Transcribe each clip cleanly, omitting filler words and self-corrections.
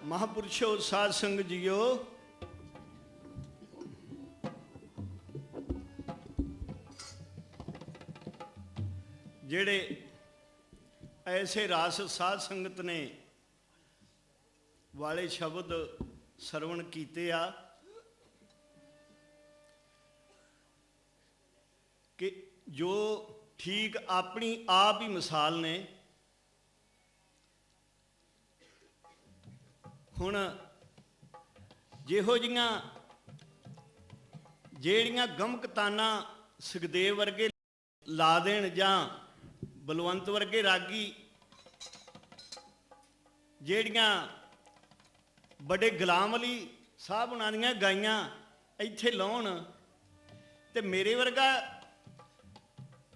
महापुरुषो साध संग जियो, जेड़े ऐसे रास साध संगत ने वाले शब्द सरवण कीते आ कि जो ठीक अपनी आप ही मिसाल ने। हुण जिहो जिहियां ਜਿਹੜੀਆਂ ਗਮਕਤਾਨਾ ਸੁਖਦੇਵ वर्गे ला देण जां बलवंत वर्गे रागी ਜਿਹੜੀਆਂ बड़े गुलाम अली साहब हुणां दीयां गाइयां इत्थे लाउण ते मेरे वर्गा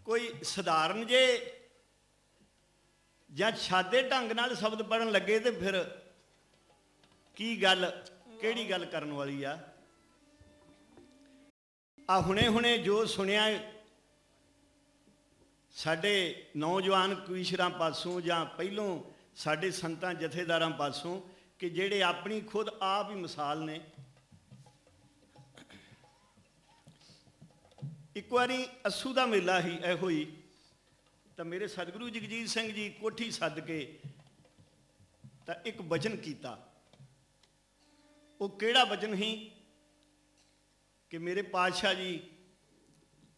कोई सधारण जे जां सादे ढंग नाल शब्द पढ़न लगे तो फिर की गल किहड़ी गल करन वाली आ हुणे हुणे जो सुनिया साडे नौजवान कवीशरां पासों जां पहलों साडे संतां जथेदारां पासों कि जिहड़े अपनी खुद आप ही मिसाल ने। एक बारी अस्सू दा मेला ही इहो ही तो मेरे सतगुरु जगजीत सिंह जी कोठी सद के तो एक वचन कीता। वो केड़ा वचन ही कि मेरे पातशाह जी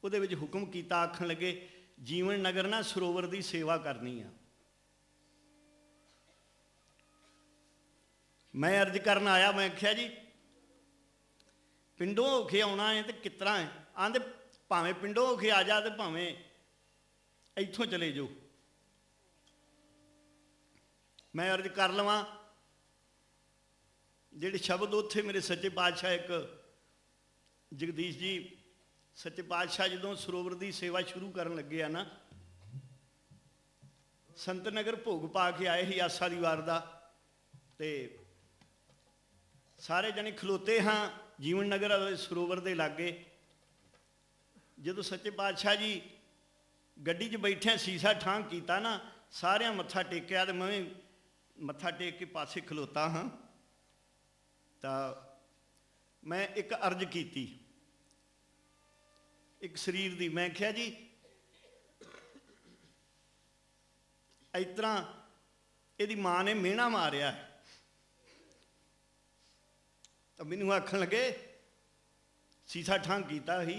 उहदे विच हुक्म कीता, आखण लगे जीवन नगर ना सरोवर की सेवा करनी आ। मैं अर्ज करन आया, मैं आख्या जी पिंडों होके आउणा है तो किस तरह है? आंदे भावें पिंडों होके आ जा तो भावें इत्थों चले जाओ। मैं अर्ज कर लवां जिहड़े शब्द उत्थे मेरे सच्चे पातशाह एक जगदीश जी सच्चे पातशाह जदों सरोवर की सेवा शुरू करन लगे ना, संत नगर भोग पा के आए ही आसा दी वार दा ते सारे जने खलोते हाँ जीवन नगर सरोवर के लागे। जदों सच्चे पातशाह जी गड्डी च बैठे सीसा ठां कीता ना, सारियां मत्था टेकिया तो मैं मत्था टेक के पासे खलोता हाँ। तो मैं एक अर्ज की एक शरीर की, मैं क्या जी इस तरह यदि माँ ने मेहना मारिया है तो मैनू आखन लगे सीसा ठां कीता ही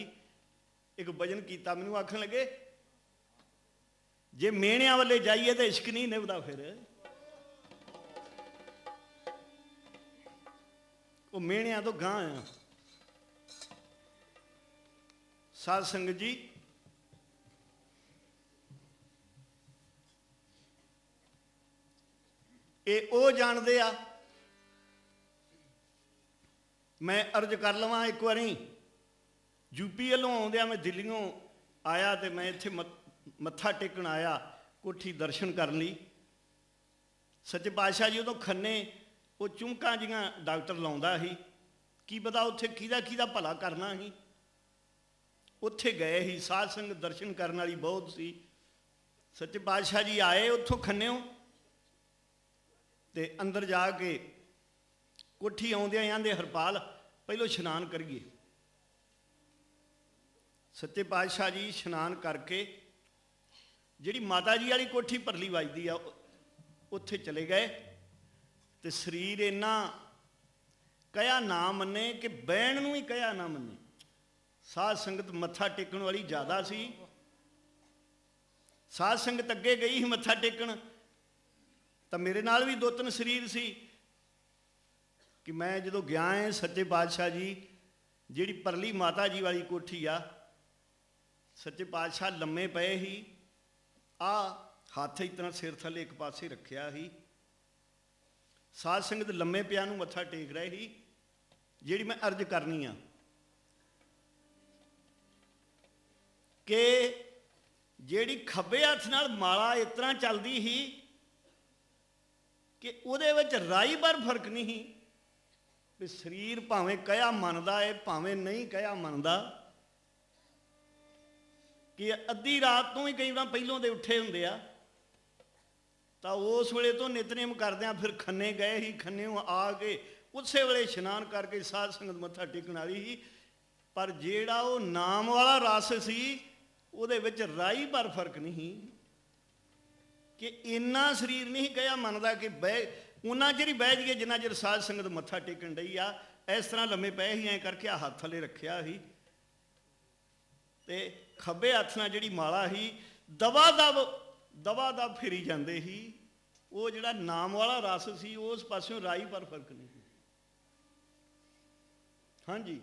एक भजन किया, मैनू आखन लगे जे मेहणिया वाले जाइए तो इश्क नहीं निभदा। फिर वो मेहणिया तो गां आ। साध संगत जी ये ओ जानते आ। मैं अर्ज कर लवां एक बारी यूपी वालों आउंदिया मैं दिल्लीों आया तो मैं इत्थे मत्था टेकन आया कोठी दर्शन कर ली। सच्चे पातशाह जी उदों खन्ने वो चुंका जियां डॉक्टर लाउंदा ही, की पता उत्थे किहदा किहदा भला करना ही। उत्थे गए ही साध संगत दर्शन करने वाली बहुत सी। सच्चे पातशाह जी आए उत्थों खन्नेओ ते अंदर जाके कोठी आउंदियां आंदे हरपाल पहलों इशनान करिए। सच्चे पातशाह जी इशनान करके जिहड़ी माता जी वाली कोठी परली वजदी आ उत्थे चले गए तो शरीर इन्ना कया ना मन्ने कि बहन नूं ही कया ना मन्ने। साध संगत मत्था टेकण वाली ज़्यादा सी। साध संगत अगे गई ही मत्था टेकण तो मेरे नाल भी 2-3 शरीर सी कि मैं जो गया है सच्चे पातशाह जी जिहड़ी परली माता जी वाली कोठी आ, सच्चे पातशाह लम्मे पे ही आ हाथ इस तरह सिर थले एक पासे रखिया ही। साध संगत लम्मे पिया नूं मत्था टेक रहे ही। जिहड़ी मैं अर्ज करनी आ कि जिहड़ी खब्बे हत्थ नाल माला इस तरह चलदी ही कि उहदे विच राई भर फर्क नहीं ही भी शरीर भावें कया मनदा है भावें नहीं कया मनदा। कि अद्धी रात तो ही कई बार पहलों दे उठे हुंदे आ ਤਾਂ ਉਸ ਵੇਲੇ ਤੋਂ ਨਿਤਨੇਮ ਕਰਦਿਆਂ ਫਿਰ ਖੰਨੇ ਗਏ ਹੀ। ਖੰਨੇੋਂ ਆ ਕੇ ਉਸੇ ਵੇਲੇ ਇਸ਼ਨਾਨ ਕਰਕੇ ਸਾਧ ਸੰਗਤ ਮੱਥਾ ਟੇਕਣ ਵਾਲੀ ਸੀ। ਪਰ ਜਿਹੜਾ ਉਹ ਨਾਮ ਵਾਲਾ ਰਸ ਸੀ ਉਹਦੇ ਵਿੱਚ ਰਾਈ ਭਰ ਫਰਕ ਨਹੀਂ ਕਿ ਇੰਨਾ ਸਰੀਰ ਨਹੀਂ ਕਹਿਆ ਮੰਨਦਾ ਕਿ ਬਹਿ ਉਹਨਾਂ ਚਿਰ ਹੀ ਬਹਿ ਜਾਈਏ ਜਿੰਨਾ ਚਿਰ ਸਾਧ ਸੰਗਤ ਮੱਥਾ ਟੇਕਣ ਡਈ ਆ। ਇਸ ਤਰ੍ਹਾਂ ਲੰਮੇ ਪਏ ਸੀ, ਐਂ ਕਰਕੇ ਆ ਹੱਥ ਥੱਲੇ ਰੱਖਿਆ ਸੀ ਤੇ ਖੱਬੇ ਹੱਥ ਨਾਲ ਜਿਹੜੀ ਮਾਲਾ ਸੀ ਦਵਾ ਦਵ ਫਿਰੀ ਜਾਂਦੇ ਸੀ। ਉਹ ਜਿਹੜਾ ਨਾਮ ਵਾਲਾ ਰਸ ਸੀ ਉਸ ਪਾਸਿਓਂ ਰਾਈ ਪਰ ਫਰਕ ਨਹੀਂ। ਹਾਂਜੀ,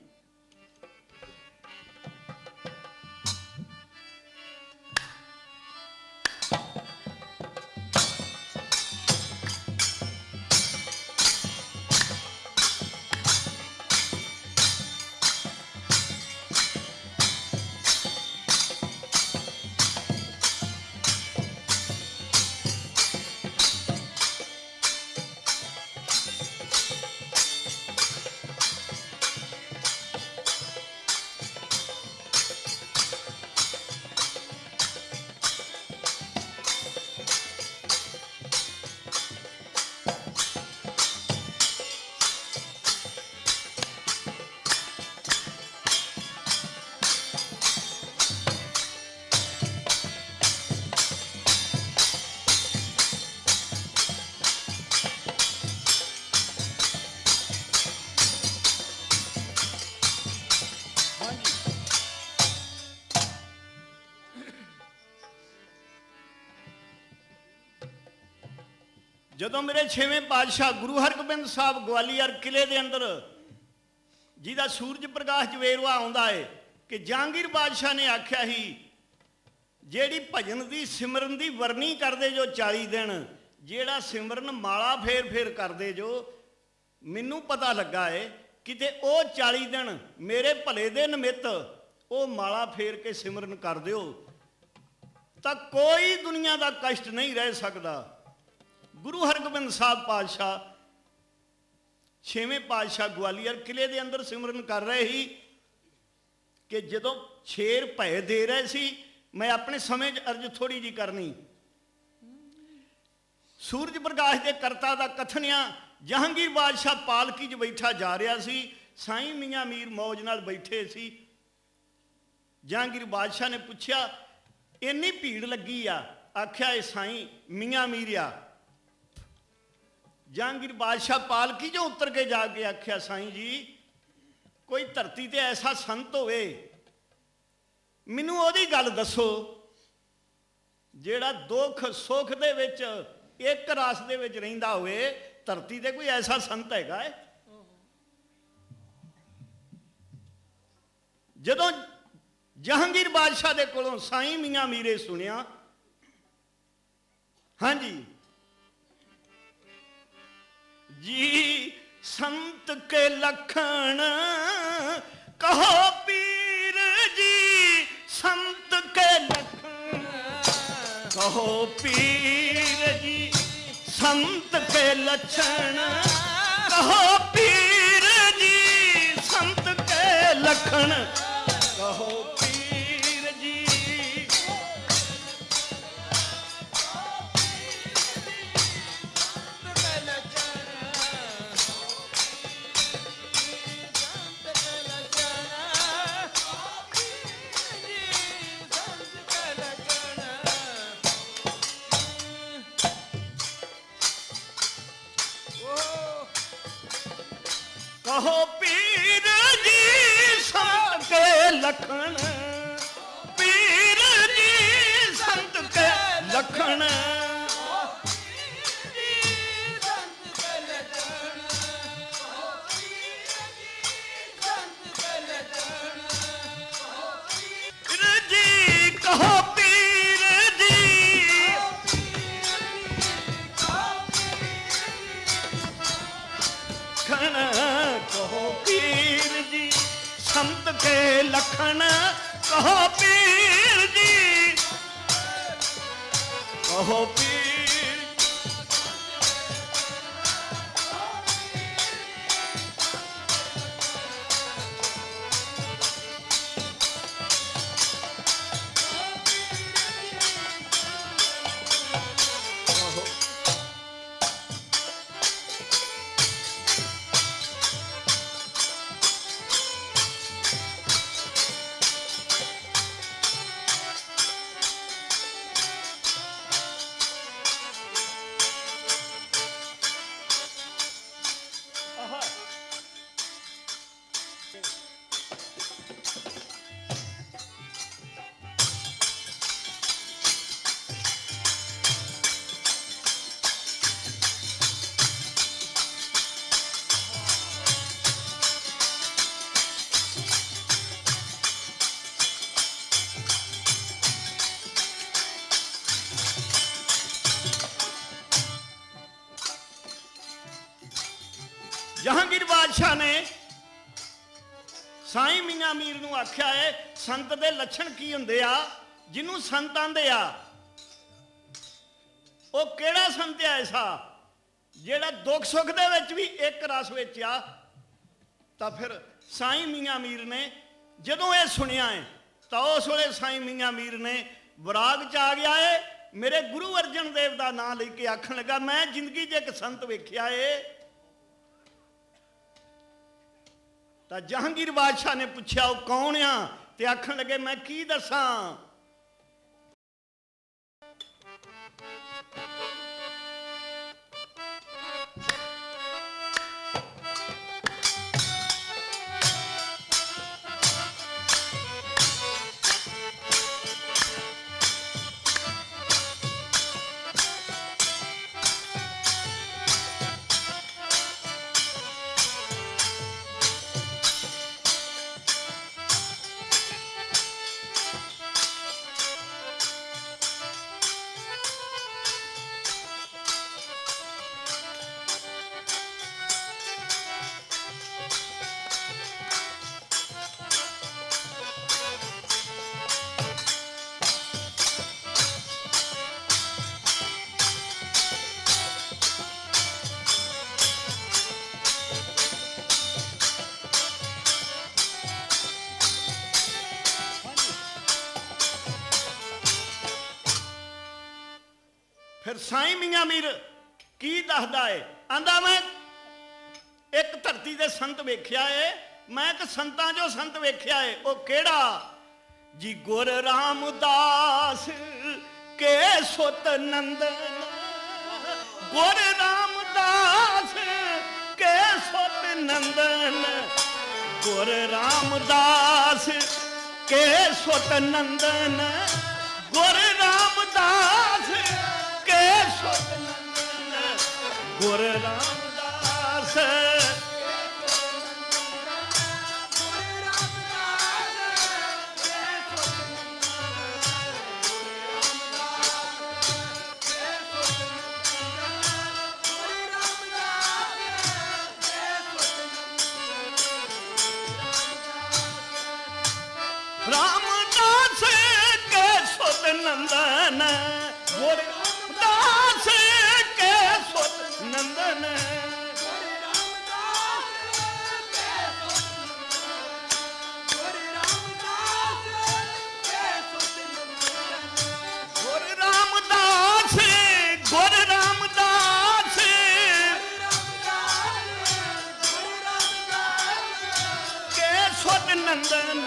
ਜਦੋਂ ਮੇਰੇ 6ਵੇਂ ਪਾਤਸ਼ਾਹ ਗੁਰੂ ਹਰਗੋਬਿੰਦ ਸਾਹਿਬ ਗਵਾਲੀਅਰ ਕਿਲੇ ਦੇ ਅੰਦਰ ਜਿਹਦਾ ਸੂਰਜ ਪ੍ਰਕਾਸ਼ ਜਵੇਰਵਾ ਆਉਂਦਾ ਹੈ ਕਿ ਜਹਾਂਗੀਰ ਬਾਦਸ਼ਾਹ ਨੇ ਆਖਿਆ ਸੀ ਜਿਹੜੀ ਭਜਨ ਦੀ ਸਿਮਰਨ ਦੀ ਵਰਨੀ ਕਰਦੇ ਜੋ 40 ਦਿਨ, ਜਿਹੜਾ ਸਿਮਰਨ ਮਾਲਾ ਫੇਰ ਫੇਰ ਕਰਦੇ ਜੋ, ਮੈਨੂੰ ਪਤਾ ਲੱਗਾ ਏ ਕਿਤੇ ਉਹ 40 ਦਿਨ ਮੇਰੇ ਭਲੇ ਦੇ ਨਿਮਿਤ ਉਹ ਮਾਲਾ ਫੇਰ ਕੇ ਸਿਮਰਨ ਕਰ ਦਿਓ ਤਾਂ ਕੋਈ ਦੁਨੀਆ ਦਾ ਕਸ਼ਟ ਨਹੀਂ ਰਹਿ ਸਕਦਾ। ਗੁਰੂ ਹਰਗੋਬਿੰਦ ਸਾਹਿਬ ਪਾਤਸ਼ਾਹ 6ਵੇਂ ਪਾਤਸ਼ਾਹ ਗਵਾਲੀਅਰ ਕਿਲੇ ਦੇ ਅੰਦਰ ਸਿਮਰਨ ਕਰ ਰਹੇ ਸੀ ਕਿ ਜਦੋਂ ਸ਼ੇਰ ਭੈ ਦੇ ਰਹੇ ਸੀ। ਮੈਂ ਆਪਣੇ ਸਮੇਂ 'ਚ ਅਰਜ਼ ਥੋੜੀ ਜੀ ਕਰਨੀ। ਸੂਰਜ ਪ੍ਰਕਾਸ਼ ਦੇ ਕਰਤਾ ਦਾ ਕਥਨ ਆ, ਜਹਾਂਗੀਰ ਬਾਦਸ਼ਾਹ ਪਾਲਕੀ 'ਚ ਬੈਠਾ ਜਾ ਰਿਹਾ ਸੀ, ਸਾਈਂ ਮੀਆਂ ਮੀਰ ਮੌਜ ਨਾਲ ਬੈਠੇ ਸੀ। ਜਹਾਂਗੀਰ ਬਾਦਸ਼ਾਹ ਨੇ ਪੁੱਛਿਆ ਇੰਨੀ ਭੀੜ ਲੱਗੀ ਆ, ਆਖਿਆ ਇਹ ਸਾਈਂ ਮੀਆਂ ਮੀਰ ਆ। ਜਹਾਂਗੀਰ ਬਾਦਸ਼ਾਹ ਪਾਲਕੀ 'ਚੋਂ ਉਤਰ ਕੇ ਜਾ ਕੇ ਆਖਿਆ ਸਾਈਂ ਜੀ ਕੋਈ ਧਰਤੀ ਤੇ ਐਸਾ ਸੰਤ ਹੋਵੇ ਮੈਨੂੰ ਉਹਦੀ ਗੱਲ ਦੱਸੋ ਜਿਹੜਾ ਦੁੱਖ ਸੁੱਖ ਦੇ ਵਿੱਚ ਇੱਕ ਰਸ ਦੇ ਵਿੱਚ ਰਹਿੰਦਾ ਹੋਵੇ। ਧਰਤੀ ਤੇ ਕੋਈ ਐਸਾ ਸੰਤ ਹੈਗਾ ਹੈ? ਜਦੋਂ ਜਹਾਂਗੀਰ ਬਾਦਸ਼ਾਹ ਦੇ ਕੋਲੋਂ ਸਾਈਂ ਮੀਆਂ ਮੀਰੇ ਸੁਣਿਆ, ਹਾਂਜੀ जी संत के लखन कहो पीर जी, संत के लखन कहो पीर जी, संत के लक्षण कहो पीर जी, संत के लखन कहो पीर जी। कहो पीर जी संत के लखन, पीर जी संत के लखन, पीर जी कहो पीर जी, खन कहो पीर जी संत के लखन, कहो पीर जी कहो पीर। जहांगीर बादशाह ने साईं मियां मीर नूं आख्या है संत दे लक्षण की हुंदे आ, जिन्हों संत आंदे आ वो केड़ा संत है ऐसा जेड़ा दुख सुख दे विच भी एक रस विच आ। तां फिर साईं मियां मीर ने जदों ये सुनिया है तो उस वेले साईं मियां मीर ने विराग च आ गया है। मेरे गुरु अर्जन देव का नाम लेके आखन लगा मैं जिंदगी च एक संत वेख्या है। तो जहांगीर बादशाह ने पूछा वो कौन आ, ते आखन लगे मैं की दसा। फिर साईं मियां मीर की दसदा है, आंदा मैं एक धरती दे संत वेख्या है, मैं एक संतां जो संत वेख्या है। वो केड़ा जी गुर रामदास के सुत नंदन, गुर रामदास के सुत नंदन, गुर रामदास के सुत नंदन, गुर रामदास के सुत नंदन, गुर रामदास रामदास के सुत नंदन, गुर रामदास के सुत नंदन, गुर रामदास, गुर रामदास के सुत नंदन,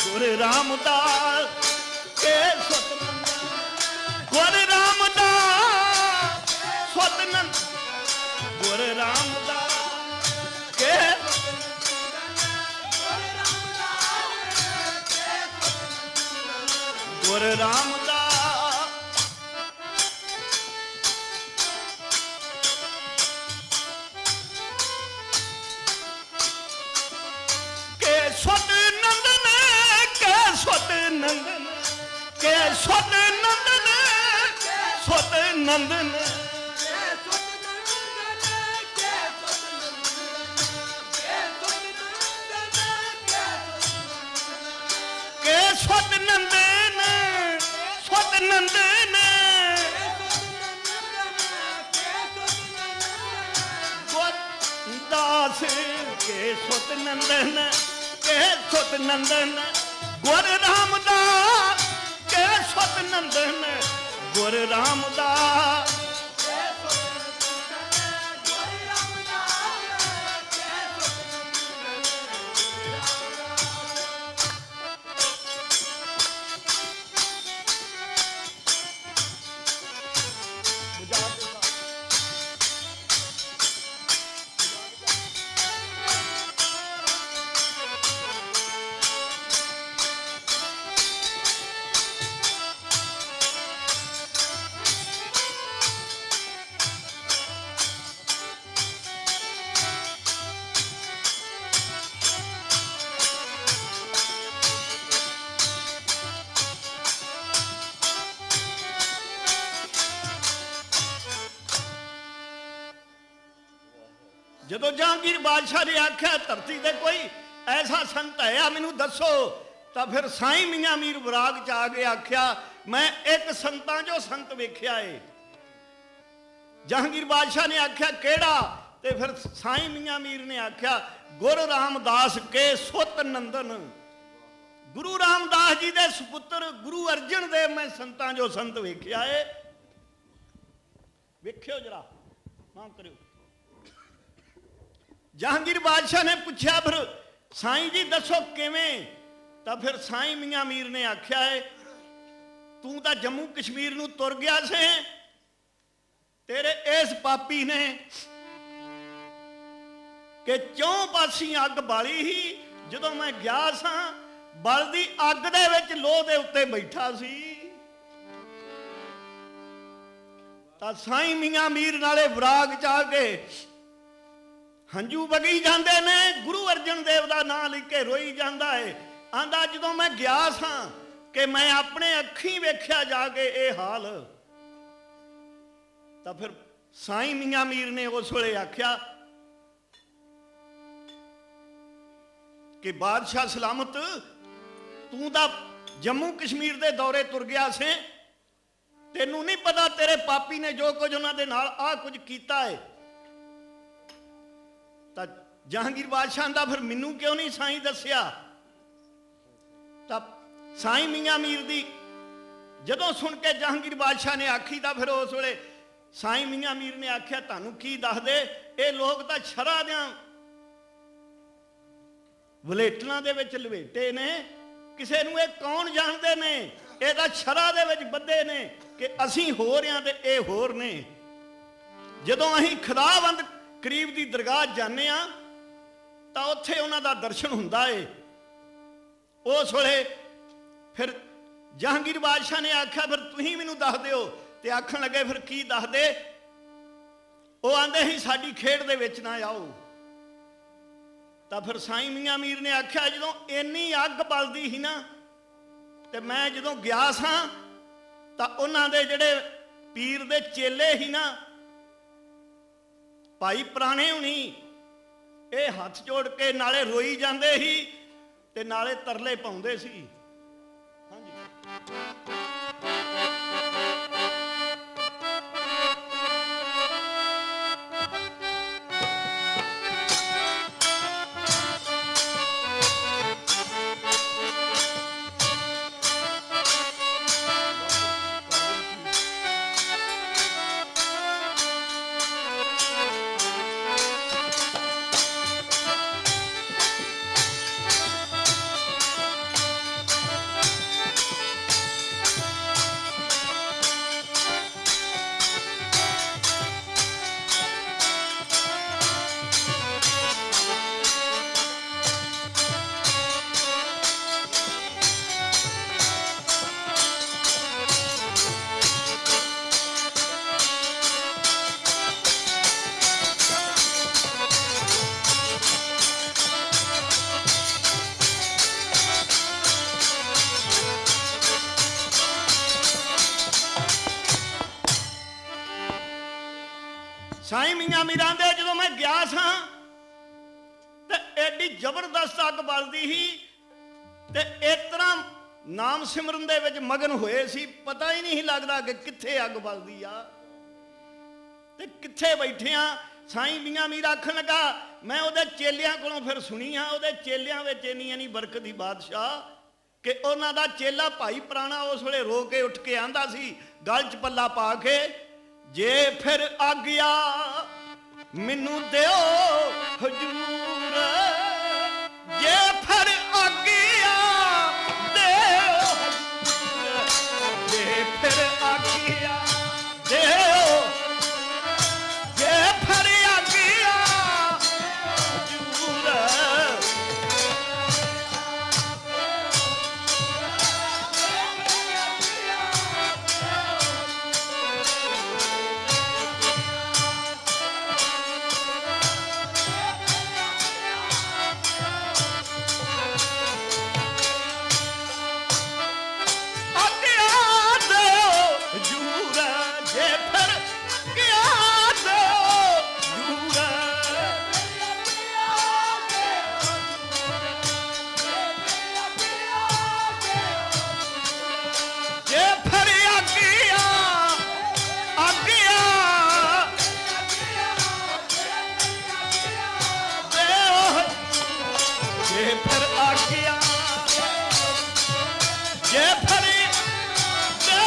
गुर रामदास के सुत नंदन, गुर रामदास सुत नंदन, गुर रामदास के गुर रामदास के सुत नंदन, के सुत नंदन, के सुत नंदन, सुत नंदन, के सुत नंदन, सुत नंदन, गुर दास के सुत नंदन, के सुत नंदन, गुर रामदास के सुत नंदन, गुर रामदास जदों जहांगीर बादशाह ने आख्या धरती ते कोई ऐसा संत है मैनू दसो, तो फिर साईं मियाँ मीर विराग च आ गए, आख्या मैं एक संतां जो संत वेख्या है। जहांगीर बादशाह ने आख्या केड़ा, ते फिर साईं मियाँ मीर ने आख्या गुरु रामदास के सुत नंदन, गुरु रामदास जी दे सुपुत्र गुरु अर्जन देव मैं संतां जो संत वेख्या है। वेख्यो जरा मां करियो। जहांगीर बादशाह ने पूछा फिर साईं जी दसो किवें, तो फिर साईं मियाँ मीर ने आख्या है तू तो जम्मू कश्मीर नूं तुर गया से, तेरे इस पापी ने कि चौं पासी अग बाली ही, जदों मैं गया सा बलदी अग दे विच लोह दे उत्ते बैठा सी। तां साईं मियाँ मीर नाले विराग च आ के हंझू वगी जाते ने, गुरु अर्जन देव का नाम लिख के रोई जाता है। आंदा जदों मैं गया सा कि मैं अपने अखी वेख्या जाके ये हाल, तो फिर साईं मियाँ मीर ने उस वेले आख्या कि बादशाह सलामत तू तो जम्मू कश्मीर के दौरे तुर गया से, तेनू नहीं पता तेरे पापी ने जो कुछ उन्होंने नाल आ कुछ किया है। तो जहांगीर बादशाह का फिर मैनू क्यों नहीं साईं दसिया। तब साईं मियाँ मीर दी जदों सुन के जहांगीर बादशाह ने आखी, तो फिर उस वेले साईं मियाँ मीर ने आख्या तुहानू की दस दे, ये लोग तो शरा दियां वलेटना दे विच लवेटे ने, किसे नूं ये कौन जानते ने, ये तो शरा दे विच बद्धे ने कि असीं हो रहे हैं ते ये होर ने। जदों असीं खुदावंद करीब की दरगाह जाने आ तो उत्थे उन्हां दा दर्शन हुंदा है। उस वेले फिर जहांगीर बादशाह ने आख्या फिर तुसीं मैनूं दस दिओ, ते आखण लगे फिर की दस दे। वो आंदे ही साडी खेड दे विच ना आओ। तो फिर साईं मियाँ मीर ने आख्या जदों इन्नी अग बलदी ही ना, ते मैं जदों गया सा तो उन्हां दे जिहड़े पीर दे चेले ही ना, भाई पुराने हुणी ये हाथ जोड़ के नाले रोई जाते ही ते नाले तरले पाउंदे सी। हाँ जी। साईं मियाँ मीर आंदे जदों मैं गया सा ते एडी जबरदस्त अग बलदी ही ते इस तरह नाम सिमरन दे विच मगन होए सी, पता ही नहीं लगदा कि कित्थे अग बलदी आ ते कित्थे बैठे आ। साईं मियाँ मीर आखण लगा, मैं उहदे चेलियां कोलों फिर सुनी आ, उहदे चेलियां विच इन्नी बरकत दी बादशाह कि उन्हां दा चेला भाई पुराना उस वेले रो के उठ के आंदा सी गल च पल्ला पा के, जे फिर आ गया मैनू दिओ हजूर, जे फिर आ गया दिओ हजूर, जे फिर आ गया दिओ, जे फिर आ गया हजूर। जे फिर आज्ञा जे फिर दो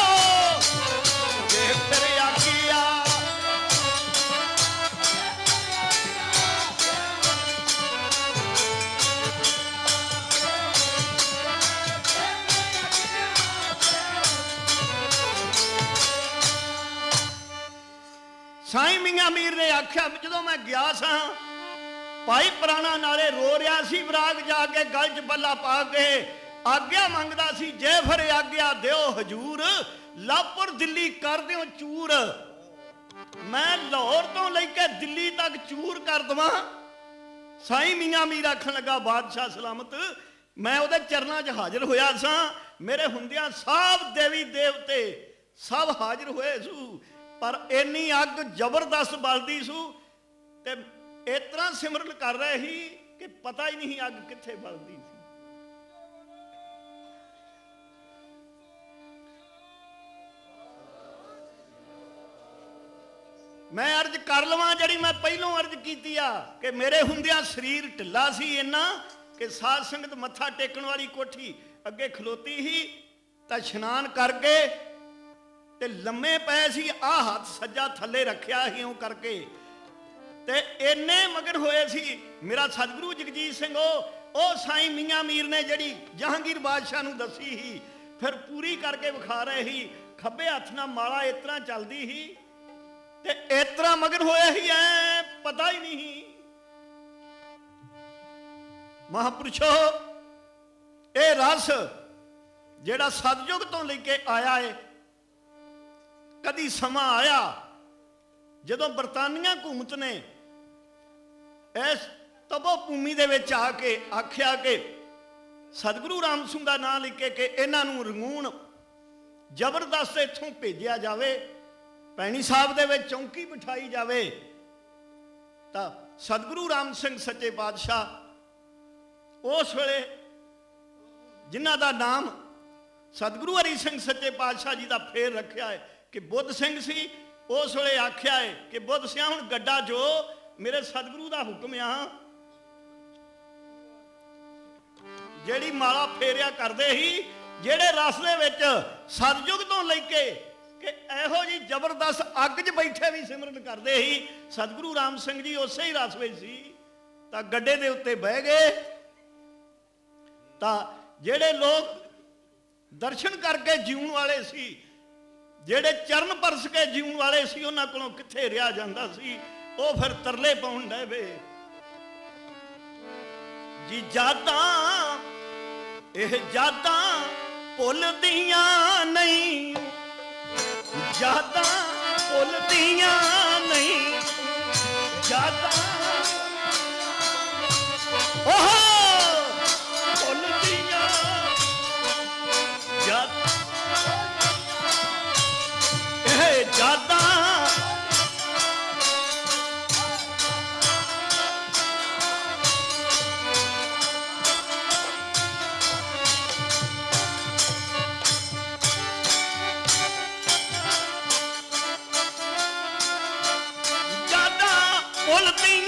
जे फिर आज्ञा साईं मियां मीर ने आख्या जो मैं गया सा भाई पुराना नाले रो रहा सी विराग जाके गल च बल्ला पा के आग्या मंगदा सी जे फिर आग्या दिओ हजूर लाहौर दिल्ली कर दिओ चूर मैं लाहौर तो लेके दिल्ली तक चूर कर दवा। साईं मियां मीर आखन लगा बादशाह सलामत मैं उहदे चरनां च हाजिर होया सा मेरे हुंदियां सब देवी देवते सब हाजिर होए सू पर इन्नी अग जबरदस्त बलदी सू ते इतना सिमरन कर रहे ही कि पता ही नहीं अग कित्थे बलदी सी। मैं अर्ज कर लवां जिहड़ी मैं पहलों अर्ज कीती आ कि मेरे हुंदियां शरीर ढिला सी इन्ना कि साध संगत मत्था टेकण वाली कोठी अगे खलोती ही तां इशनान करके ते लम्मे पए सी आ हथ सज्जा थले रखिया ही ओं करके ते इन्ने मगन होए सी मेरा सतगुरु जगजीत सिंह ओ साईं मियां मीर ने जिहड़ी जहांगीर बादशाह नूं दसी ही फिर पूरी करके विखा रहे ही खब्बे हथ नाल माला इतना चलदी ही ते इतना मगन होए ही ऐ पता ही नहीं। महापुरुषो ये रस जिहड़ा सतयुग तो लेके आया है कदी समा आया जदों बरतानिया हुकूमत ने इस तबो भूमि दे विच आके आख्या कि सतगुरु राम सिंह का नाम लिखे कि इन्हां नूं रंगून जबरदस्त इत्थों भेजिया जावे पैणी साहब दे विच चौंकी बिठाई जावे तां सतगुरु राम सिंह सच्चे पातशाह उस वेले जिन्हां दा नाम सतगुरु हरि सिंह सच्चे पातशाह जी का फेर रखिया है कि बुद्ध सिंह सी उस वेले आख्या है कि बुद्ध सिंह हुण गड्डा जो मेरे सतगुरु का हुक्म आ जेड़ी माला फेरिया करते ही जेड़े रस दे विच सतयुग तो लेके कि इहो जी जबरदस्त अग च बैठे भी सिमरन करते ही सतगुरु राम सिंह जी उसे ही रस विच सी तां गड्डे दे उत्ते बह गए तां जेड़े लोग दर्शन करके जीवन वाले सी जेड़े चरण परस के जीवन वाले सी उन्हां कोलों कित्थे रिहा जांदा सी ਉਹ फिर तरले पाउण लग पे जी जादां ਇਹ जादां भुलदियां नहीं जादां भुलदियां नहीं जादां ओह भुलदियां जादां ਇਹ जादां भुलदियां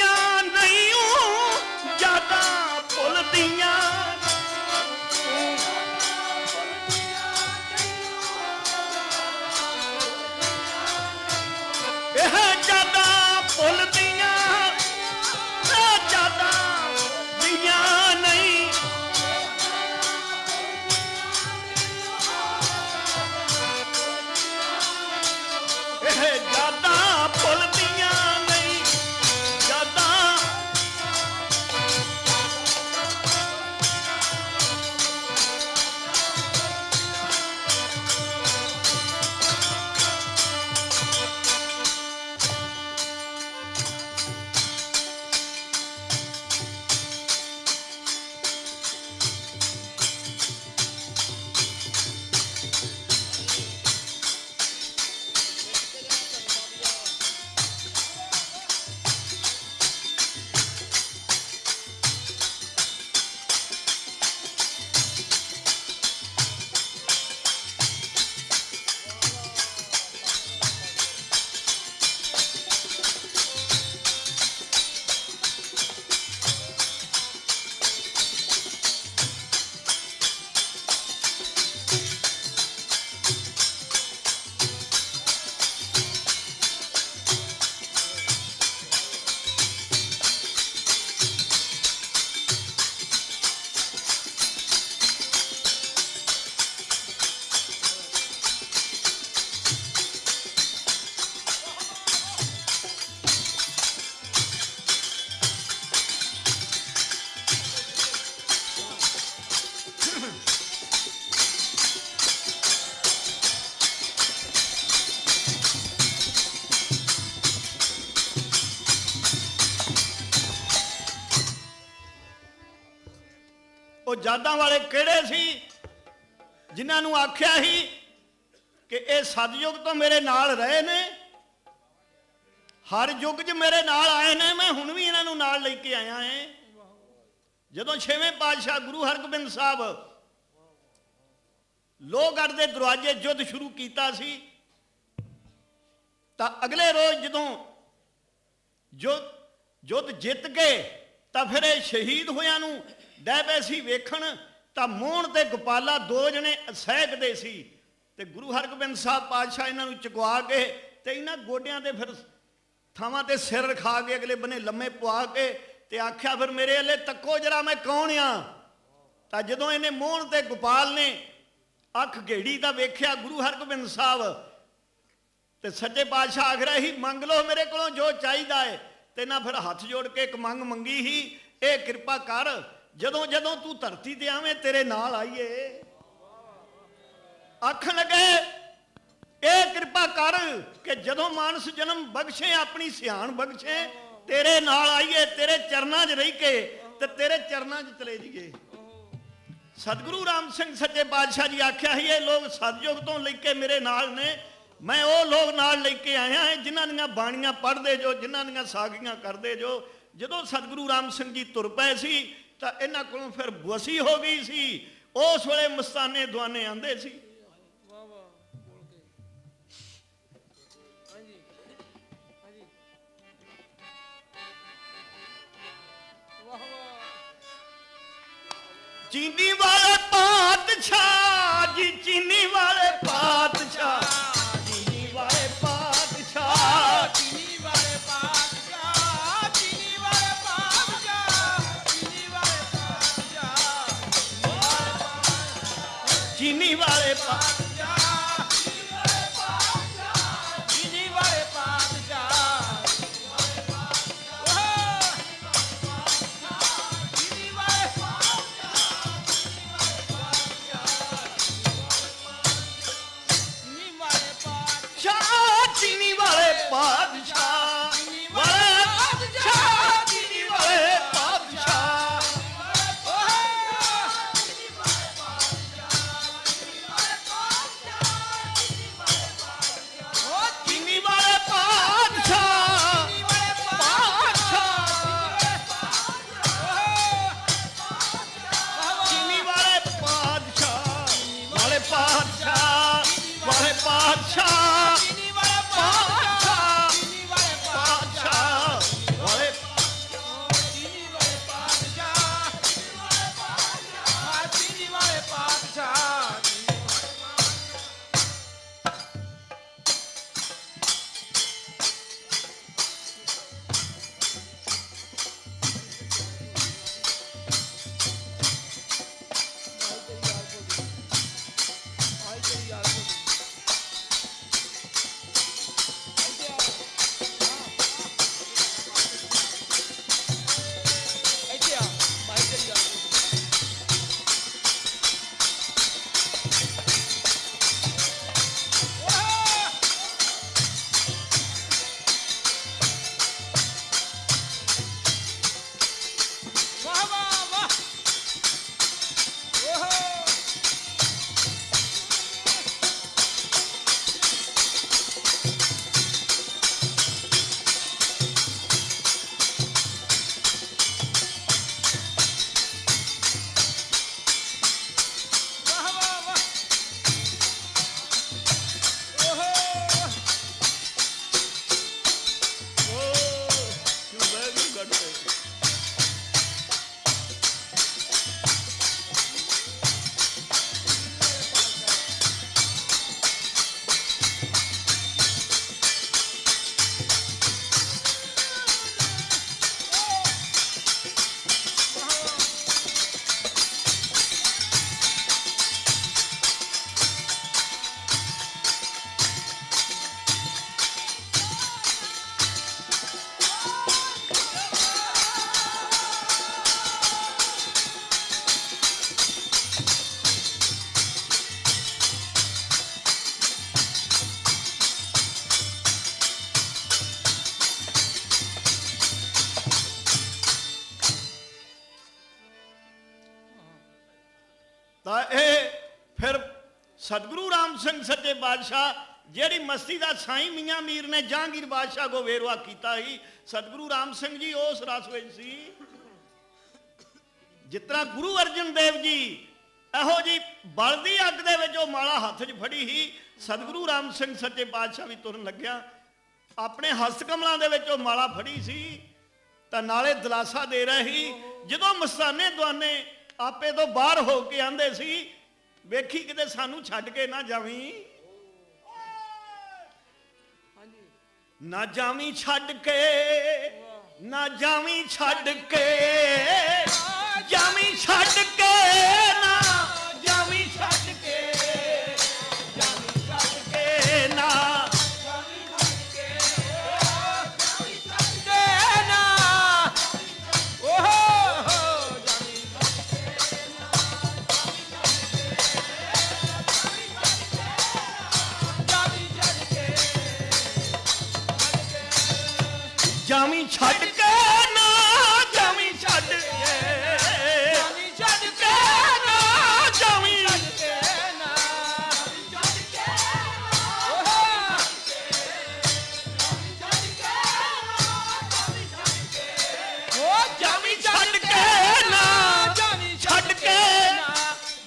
ਉਹ ਜਾਦਾਂ ਵਾਲੇ ਕਿਹੜੇ ਸੀ ਜਿਨ੍ਹਾਂ ਨੂੰ ਆਖਿਆ ਸੀ ਕਿ ਇਹ ਸਤਿਯੁਗ ਤੋਂ ਮੇਰੇ ਨਾਲ ਰਹੇ ਨੇ, ਹਰ ਯੁੱਗ 'ਚ ਮੇਰੇ ਨਾਲ ਆਏ ਨੇ, ਮੈਂ ਹੁਣ ਵੀ ਇਹਨਾਂ ਨੂੰ ਨਾਲ ਲੈ ਕੇ ਆਇਆ ਹਾਂ। ਜਦੋਂ 6ਵੇਂ ਪਾਤਸ਼ਾਹ ਗੁਰੂ ਹਰਗੋਬਿੰਦ ਸਾਹਿਬ ਲੋਹਗੜ੍ਹ ਦੇ ਦਰਵਾਜ਼ੇ ਯੁੱਧ ਸ਼ੁਰੂ ਕੀਤਾ ਸੀ, ਤਾਂ ਅਗਲੇ ਰੋਜ਼ ਜਦੋਂ ਯੁੱਧ ਜਿੱਤ ਗਏ ਤਾਂ ਫਿਰ ਇਹ ਸ਼ਹੀਦ ਹੋਇਆਂ ਨੂੰ ਡਹਿ ਪਏ ਸੀ ਵੇਖਣ। ਤਾਂ ਮੋਹਣ ਤੇ ਗੋਪਾਲਾ ਦੋ ਜਣੇ ਸਹਿਕਦੇ ਸੀ, ਤੇ ਗੁਰੂ ਹਰਗੋਬਿੰਦ ਸਾਹਿਬ ਪਾਤਸ਼ਾਹ ਇਹਨਾਂ ਨੂੰ ਚੁਕਵਾ ਕੇ ਤੇ ਇਹਨਾਂ ਗੋਡਿਆਂ ਤੇ ਫਿਰ ਥਾਵਾਂ ਤੇ ਸਿਰ ਰਖਾ ਕੇ ਅਗਲੇ ਬੰਨੇ ਲੰਮੇ ਪਵਾ ਕੇ ਤੇ ਆਖਿਆ ਫਿਰ ਮੇਰੇ ਵੱਲੇ ਤੱਕੋ ਜਰਾ ਮੈਂ ਕੌਣ ਆ। ਤਾਂ ਜਦੋਂ ਇਹਨੇ ਮੋਹਣ ਤੇ ਗੋਪਾਲ ਨੇ ਅੱਖ ਘੇੜੀ ਤਾਂ ਵੇਖਿਆ ਗੁਰੂ ਹਰਗੋਬਿੰਦ ਸਾਹਿਬ, ਤੇ ਸੱਚੇ ਪਾਤਸ਼ਾਹ ਆਖ ਰਿਹਾ ਸੀ ਮੰਗ ਲਓ ਮੇਰੇ ਕੋਲੋਂ ਜੋ ਚਾਹੀਦਾ ਹੈ। ਤੇ ਨਾ ਫਿਰ ਹੱਥ ਜੋੜ ਕੇ ਇੱਕ ਮੰਗ ਮੰਗੀ ਸੀ, ਇਹ ਕਿਰਪਾ ਕਰ ਜਦੋਂ ਜਦੋਂ ਤੂੰ ਧਰਤੀ ਤੇ ਆਵੇਂ ਤੇਰੇ ਨਾਲ ਆਈਏ। ਆਖਣ ਲੱਗੇ ਇਹ ਕਿਰਪਾ ਕਰ ਕਿ ਜਦੋਂ ਮਾਨਸ ਜਨਮ ਬਖਸ਼ੇ ਆਪਣੀ ਸਿਆਣ ਬਖਸ਼ੇ, ਤੇਰੇ ਨਾਲ ਆਈਏ, ਤੇਰੇ ਚਰਨਾਂ 'ਚ ਰਹਿ ਕੇ ਤੇ ਤੇਰੇ ਚਰਨਾਂ 'ਚ ਚਲੇ ਜਾਈਏ। ਸਤਿਗੁਰੂ ਰਾਮ ਸਿੰਘ ਸੱਚੇ ਪਾਤਸ਼ਾਹ ਜੀ ਆਖਿਆ ਸੀ ਇਹ ਲੋਕ ਸਤਿਯੁਗ ਤੋਂ ਲੈ ਕੇ ਮੇਰੇ ਨਾਲ ਨੇ, ਮੈਂ ਉਹ ਲੋਕ ਨਾਲ ਲੈ ਕੇ ਆਇਆ ਹਾਂ ਜਿਨ੍ਹਾਂ ਦੀਆਂ ਬਾਣੀਆਂ ਪੜ੍ਹਦੇ ਜੋ, ਜਿਨ੍ਹਾਂ ਦੀਆਂ ਸਾਖੀਆਂ ਕਰਦੇ ਜੋ। ਜਦੋਂ ਸਤਿਗੁਰੂ ਰਾਮ ਸਿੰਘ ਜੀ ਤੁਰ ਪਏ ਸੀ ਤਾਂ ਇਹਨਾਂ ਕੋਲੋਂ ਫਿਰ ਬੁਅਸੀ ਹੋ ਗਈ ਸੀ। ਉਸ ਵੇਲੇ ਮਸਤਾਨੇ ਦੁਆਨੇ ਆਂਦੇ ਸੀ। चीनी वाले पातशाह जी, चीनी वाले पातशाह, चीनी वाले पातशाह, चीनी वाले पातशाह, चीनी वाले पातशाह, चीनी वाले पातशाह, चीनी वाले पातशाह, चीनी वाले पातशाह, चीनी वाले पातशाह, वाले पातशाह, चीनी वाले पातशाह, चीनी वाले पातशाह, चीनी वाले पातशाह, वाले पातशाह, वाले पातशाह, चीनी वाले पातशाह, चीनी वाले पातशाह, वाले चीनी वाले पातशाह, चीनी वाले पातशाह। ਤਾਂ ਇਹ ਫਿਰ ਸਤਿਗੁਰੂ ਰਾਮ ਸਿੰਘ ਸੱਚੇ ਪਾਤਸ਼ਾਹ ਜਿਹੜੀ ਮਸਤੀ ਦਾ ਸਾਈਂ ਮੀਆਂ ਮੀਰ ਨੇ ਜਹਾਂਗੀਰ ਬਾਦਸ਼ਾਹ ਕੋ ਵੇਰਵਾ ਕੀਤਾ ਸੀ, ਸਤਿਗੁਰੂ ਰਾਮ ਸਿੰਘ ਜੀ ਉਸ ਰਸ ਵਿੱਚ ਸੀ। ਜਿਸ ਤਰ੍ਹਾਂ ਗੁਰੂ ਅਰਜਨ ਦੇਵ ਜੀ ਇਹੋ ਜੀ ਬਲਦੀ ਅੱਗ ਦੇ ਵਿੱਚ ਉਹ ਮਾਲਾ ਹੱਥ 'ਚ ਫੜੀ ਸੀ, ਸਤਿਗੁਰੂ ਰਾਮ ਸਿੰਘ ਸੱਚੇ ਪਾਤਸ਼ਾਹ ਵੀ ਤੁਰਨ ਲੱਗਿਆ ਆਪਣੇ ਹਸਤ ਕਮਲਾਂ ਦੇ ਵਿੱਚ ਉਹ ਮਾਲਾ ਫੜੀ ਸੀ ਤਾਂ ਨਾਲੇ ਦਿਲਾਸਾ ਦੇ ਰਹੇ ਸੀ। ਜਦੋਂ ਮਸਤਾਨੇ ਦੁਆਨੇ ਆਪੇ ਤੋਂ ਬਾਹਰ ਹੋ ਕੇ ਆਂਦੇ ਸੀ, ਵੇਖੀ ਕਿਤੇ ਸਾਨੂੰ ਛੱਡ ਕੇ ਨਾ ਜਾਵੀਂ, ਨਾ ਜਾਵੀਂ ਛੱਡ ਕੇ, ਨਾ ਜਾਵੀਂ ਛੱਡ ਕੇ, ਜਾਵੀਂ ਛੱਡ ਕੇ, ਨਾ ਜਾਵੀਂ ਛੱਡ ਕੇ, ਜਾਵੀਂ ਛੱਡ ਕੇ, ਨਾ ਜਾਵੀਂ ਛੱਡ ਕੇ, ਜਾਵੀਂ ਛੱਡ ਕੇ, ਨਾ ਓਹ ਜਾਵੀਂ ਛੱਡ ਕੇ, ਨਾ ਜਾਵੀਂ ਛੱਡ ਕੇ, ਜਾਵੀਂ ਛੱਡ ਕੇ, ਨਾ ਜਾਵੀਂ ਛੱਡ ਕੇ, ਜਾਵੀਂ ਛੱਡ ਕੇ, ਨਾ ਜਾਵੀਂ ਛੱਡ ਕੇ, ਨਾ ਛੱਡ ਕੇ, ਓਹ ਜਾਵੀਂ ਛੱਡ ਕੇ, ਨਾ ਜਾਵੀਂ ਛੱਡ ਕੇ,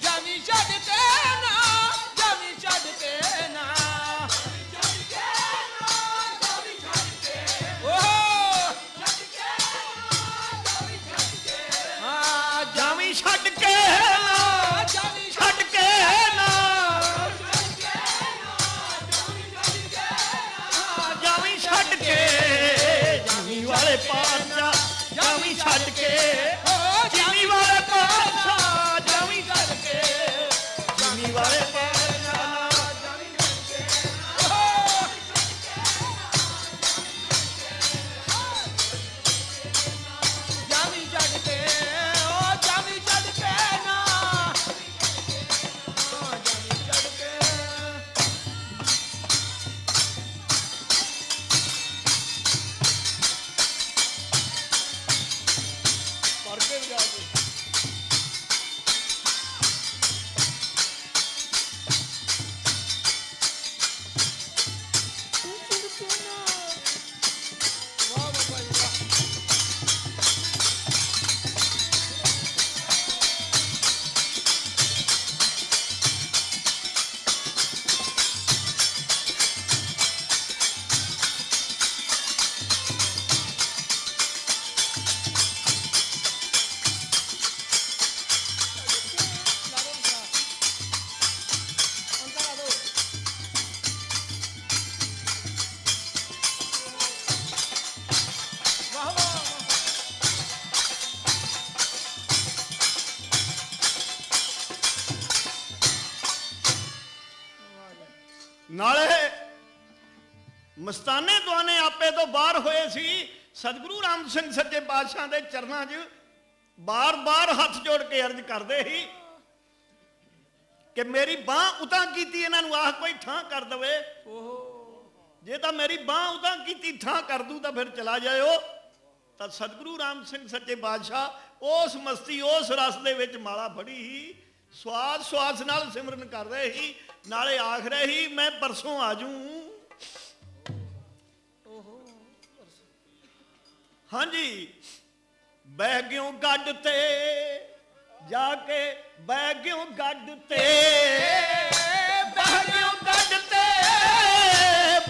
ਜਾਵੀਂ ਛੱਡ ਕੇ, ਨਾ ਜਾਵੀਂ ਛੱਡ ਕੇ, ਨਾ ਜਾਵੀਂ ਛੱਡ ਕੇ, ਨਾ ਛੱਡ ਕੇ, ਨਾ ਜਾਵੀਂ ਛੱਡ ਕੇ, ਜਾਵੀਂ ਵਾਲੇ ਪਾਤਸ਼ਾਹ ਜਾਵੀਂ ਛੱਡ ਕੇ, ਜਾਵੀਂ ਵਾਲੇ ਪਾਤਸ਼ਾਹ ਜਾਵੀਂ ਛੱਡ ਕੇ, ਜਾਵੀਂ ਵਾਲੇ ਪਾਤਸ਼ਾਹ ਜਾਵੀਂ ਛੱਡ ਕੇ, ਜਾਵੀਂ ਛੱਡ ਕੇ, ਓ ਜਾਵੀਂ ਛੱਡ ਕੇ, ਨਾ ਜਾਵੀਂ ਛੱਡ ਕੇ। ਪੜ੍ਹ ਕੇ ਵਜਾ ਦੇ। ਵਾਹ ਬਾਬਾ ਜੀ ਵਾਹ। ਨਾਲੇ ਮਸਤਾਨੇ ਦੁਆਨੇ ਆਪੇ ਤੋਂ ਬਾਹਰ ਹੋਏ ਸੀ, ਸਤਿਗੁਰੂ ਰਾਮ ਸਿੰਘ ਸੱਚੇ ਪਾਤਸ਼ਾਹ ਦੇ ਚਰਨਾਂ 'ਚ ਬਾਰ-ਬਾਰ ਹੱਥ ਜੋੜ ਕੇ ਅਰਜ਼ ਕਰਦੇ ਸੀ ਕਿ ਮੇਰੀ ਬਾਹ ਉਤਾਂ ਕੀਤੀ, ਇਹਨਾਂ ਨੂੰ ਆਹ ਕੋਈ ਠਾਂ ਕਰ ਦਵੇ, ਜੇ ਤਾਂ ਮੇਰੀ ਬਾਹ ਉਤਾਂ ਕੀਤੀ ਠਾਂ ਕਰ ਦੂ ਤਾਂ ਫਿਰ ਚਲਾ ਜਾਇਓ। ਤਾਂ ਸਤਿਗੁਰੂ ਰਾਮ ਸਿੰਘ ਸੱਚੇ ਪਾਤਸ਼ਾਹ ਉਸ ਮਸਤੀ ਉਸ ਰਸ ਦੇ ਵਿੱਚ ਮਾਲਾ ਫੜੀ ਸੀ, ਸਵਾਸ ਸਵਾਸ ਨਾਲ ਸਿਮਰਨ ਕਰ ਰਹੇ ਸੀ, ਨਾਲੇ ਆਖ ਰਹੇ ਸੀ ਮੈਂ ਪਰਸੋਂ ਆ ਜੂ। ਹਾਂਜੀ, ਬਹਿ ਗਿਓ ਗੱਡ ਤੇ ਜਾ ਕੇ, ਬਹਿ ਗਿਓ ਗੱਡ ਤੇ, ਬਹਿ ਗਿਓ ਗੱਡ ਤੇ,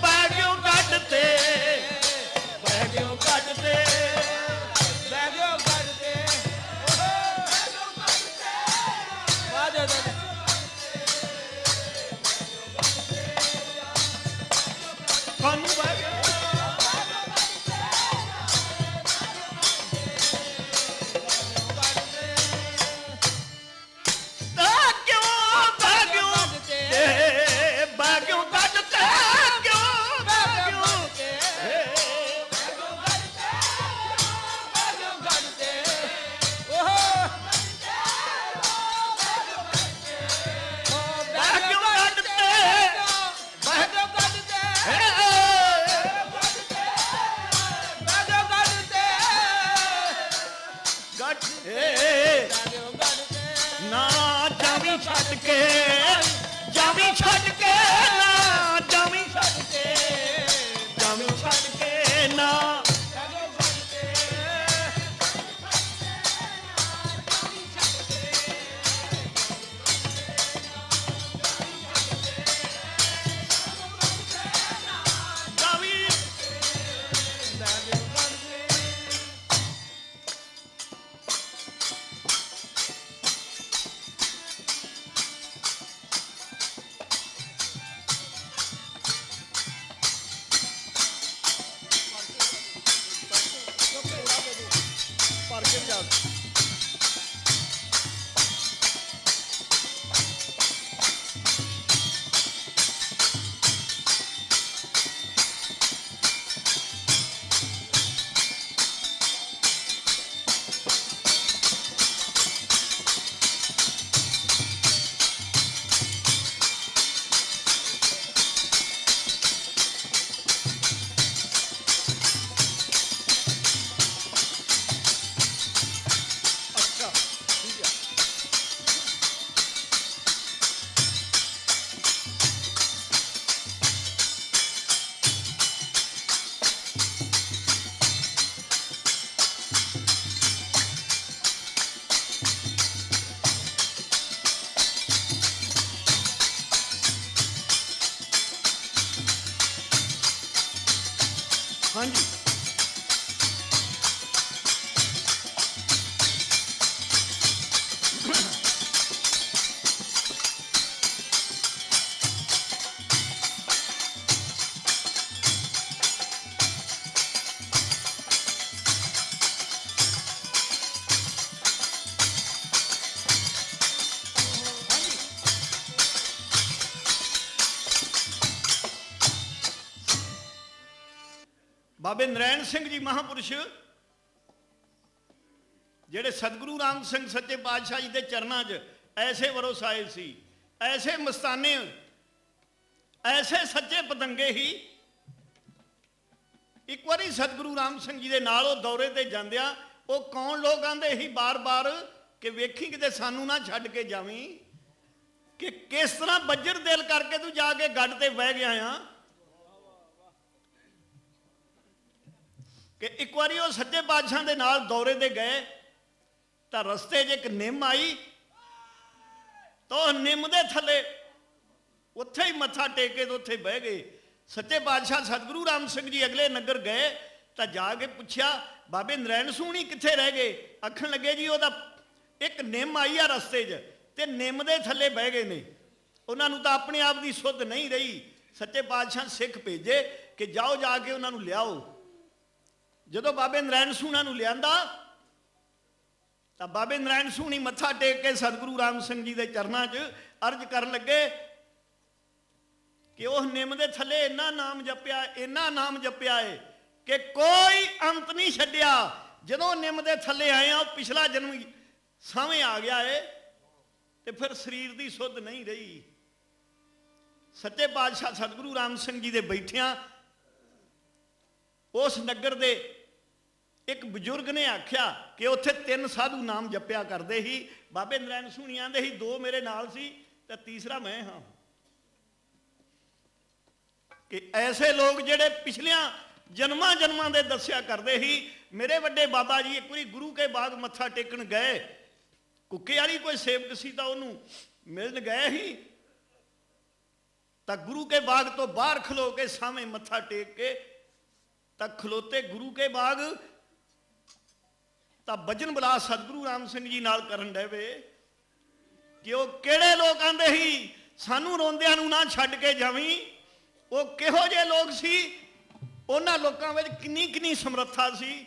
ਬਹਿ ਗਿਓ ਗੱਡ ਤੇ, ਬਹਿ ਗਿਓ ਗੱਡ ਤੇ, ਬਹਿ ਗਿਓ ਗੱਡ ਤੇ, ਵਾਹ ਦੇ ਦੇ ਕਾਨੂੰ ਬਹਿ ਗਿਆ। ਨਾ ਜਾਵੀਂ ਛੱਡ ਕੇ ਜਾਵੀਂ ਛੱਡ ਕੇ ਨਾ ਜਾਵੀਂ ਛੱਡ ਕੇ ਜਾਵੀਂ ਛੱਡ ਕੇ ਨਾ ਹਾਂਜੀ ਬਾਬੇ ਨਰੈਣ ਸਿੰਘ ਜੀ ਮਹਾਂਪੁਰਸ਼ ਜਿਹੜੇ ਸਤਿਗੁਰੂ ਰਾਮ ਸਿੰਘ ਸੱਚੇ ਪਾਤਸ਼ਾਹ ਜੀ ਦੇ ਚਰਨਾਂ 'ਚ ਐਸੇ ਵਰੋਸਾਏ ਸੀ, ਐਸੇ ਮਸਤਾਨੇ, ਐਸੇ ਸੱਚੇ ਪਤੰਗੇ ਹੀ। ਇੱਕ ਵਾਰੀ ਸਤਿਗੁਰੂ ਰਾਮ ਸਿੰਘ ਜੀ ਦੇ ਨਾਲ ਉਹ ਦੌਰੇ ਤੇ ਜਾਂਦਿਆਂ ਉਹ ਕੌਣ ਲੋਕ ਆਂਦੇ ਸੀ ਬਾਰ-ਬਾਰ ਕਿ ਵੇਖੀ ਕਿਤੇ ਸਾਨੂੰ ਨਾ ਛੱਡ ਕੇ ਜਾਵੀਂ, ਕਿ ਕਿਸ ਤਰ੍ਹਾਂ ਬੱਜਰ ਦਿਲ ਕਰਕੇ ਤੂੰ ਜਾ ਕੇ ਗੱਡ ਤੇ ਬਹਿ ਗਿਆ ਆ। ਕਿ ਇੱਕ ਵਾਰੀ ਉਹ ਸੱਚੇ ਪਾਤਸ਼ਾਹ ਦੇ ਨਾਲ ਦੌਰੇ ਤੇ ਗਏ ਤਾਂ ਰਸਤੇ 'ਚ ਇੱਕ ਨਿੰਮ ਆਈ ਤਾਂ ਉਹ ਨਿੰਮ ਦੇ ਥੱਲੇ ਉੱਥੇ ਹੀ ਮੱਥਾ ਟੇਕ ਕੇ ਤੇ ਉੱਥੇ ਬਹਿ ਗਏ। ਸੱਚੇ ਪਾਤਸ਼ਾਹ ਸਤਿਗੁਰੂ ਰਾਮ ਸਿੰਘ ਜੀ ਅਗਲੇ ਨਗਰ ਗਏ ਤਾਂ ਜਾ ਕੇ ਪੁੱਛਿਆ ਬਾਬੇ ਨਰੈਣ ਸੂਣੀ ਕਿੱਥੇ ਰਹਿ ਗਏ? ਆਖਣ ਲੱਗੇ ਜੀ ਉਹਦਾ ਇੱਕ ਨਿੰਮ ਆਈ ਆ ਰਸਤੇ 'ਚ ਤੇ ਨਿੰਮ ਦੇ ਥੱਲੇ ਬਹਿ ਗਏ ਨੇ। ਉਹਨਾਂ ਨੂੰ ਤਾਂ ਆਪਣੇ ਆਪ ਦੀ ਸੁੱਧ ਨਹੀਂ ਰਹੀ। ਸੱਚੇ ਪਾਤਸ਼ਾਹ ਸਿੱਖ ਭੇਜੇ ਕਿ ਜਾਓ ਜਾ ਕੇ ਉਹਨਾਂ ਨੂੰ ਲਿਆਓ। ਜਦੋਂ ਬਾਬੇ ਨਰੈਣ ਸੂਣਾ ਨੂੰ ਲਿਆਂਦਾ ਤਾਂ ਬਾਬੇ ਨਰੈਣ ਸੂਣੀ ਮੱਥਾ ਟੇਕ ਕੇ ਸਤਿਗੁਰੂ ਰਾਮ ਸਿੰਘ ਜੀ ਦੇ ਚਰਨਾਂ 'ਚ ਅਰਜ਼ ਕਰਨ ਲੱਗੇ ਕਿ ਉਹ ਨਿੰਮ ਦੇ ਥੱਲੇ ਇੰਨਾ ਨਾਮ ਜਪਿਆ, ਇੰਨਾ ਨਾਮ ਜਪਿਆ ਏ ਕਿ ਕੋਈ ਅੰਤ ਨਹੀਂ ਛੱਡਿਆ। ਜਦੋਂ ਨਿੰਮ ਦੇ ਥੱਲੇ ਆਏ ਆ ਉਹ ਪਿਛਲਾ ਜਨਮ ਸਾਹਵੇਂ ਆ ਗਿਆ ਏ ਤੇ ਫਿਰ ਸਰੀਰ ਦੀ ਸੁੱਧ ਨਹੀਂ ਰਹੀ। ਸੱਚੇ ਪਾਤਸ਼ਾਹ ਸਤਿਗੁਰੂ ਰਾਮ ਸਿੰਘ ਜੀ ਦੇ ਬੈਠਿਆਂ ਉਸ ਨਗਰ ਦੇ ਇੱਕ ਬਜ਼ੁਰਗ ਨੇ ਆਖਿਆ ਕਿ ਉੱਥੇ 3 ਸਾਧੂ ਨਾਮ ਜਪਿਆ ਕਰਦੇ ਸੀ। ਬਾਬੇ ਨਰੈਣ ਸੂਣੀ ਆਂਦੇ ਸੀ 2 ਮੇਰੇ ਨਾਲ ਸੀ ਤੇ ਤੀਸਰਾ ਮੈਂ ਹਾਂ। ਕਿ ਐਸੇ ਲੋਕ ਜਿਹੜੇ ਪਿਛਲਿਆਂ ਜਨਮਾਂ ਦੇ ਦੱਸਿਆ ਕਰਦੇ ਸੀ। ਮੇਰੇ ਵੱਡੇ ਬਾਬਾ ਜੀ ਇੱਕ ਵਾਰੀ ਗੁਰੂ ਕੇ ਬਾਗ ਮੱਥਾ ਟੇਕਣ ਗਏ, ਕੁੱਕੇ ਵਾਲੀ ਕੋਈ ਸੇਵਕ ਸੀ ਤਾਂ ਉਹਨੂੰ ਮਿਲਣ ਗਏ ਸੀ ਤਾਂ ਗੁਰੂ ਕੇ ਬਾਗ ਤੋਂ ਬਾਹਰ ਖਲੋ ਕੇ ਸਾਹਮਣੇ ਮੱਥਾ ਟੇਕ ਕੇ ਤਾਂ ਖਲੋਤੇ ਗੁਰੂ ਕੇ ਬਾਗ ਤਾਂ ਭਜਨ ਬਲਾ ਸਤਿਗੁਰੂ ਰਾਮ ਸਿੰਘ ਜੀ ਨਾਲ ਕਰਨ ਡੇਵੇ ਕਿ ਉਹ ਕਿਹੜੇ ਲੋਕ ਆਂਦੇ ਸੀ ਸਾਨੂੰ ਰੋਂਦਿਆਂ ਨੂੰ ਨਾ ਛੱਡ ਕੇ ਜਾਵੀਂ। ਉਹ ਕਿਹੋ ਜਿਹੇ ਲੋਕ ਸੀ, ਉਹਨਾਂ ਲੋਕਾਂ ਵਿੱਚ ਕਿੰਨੀ ਕਿੰਨੀ ਸਮਰੱਥਾ ਸੀ।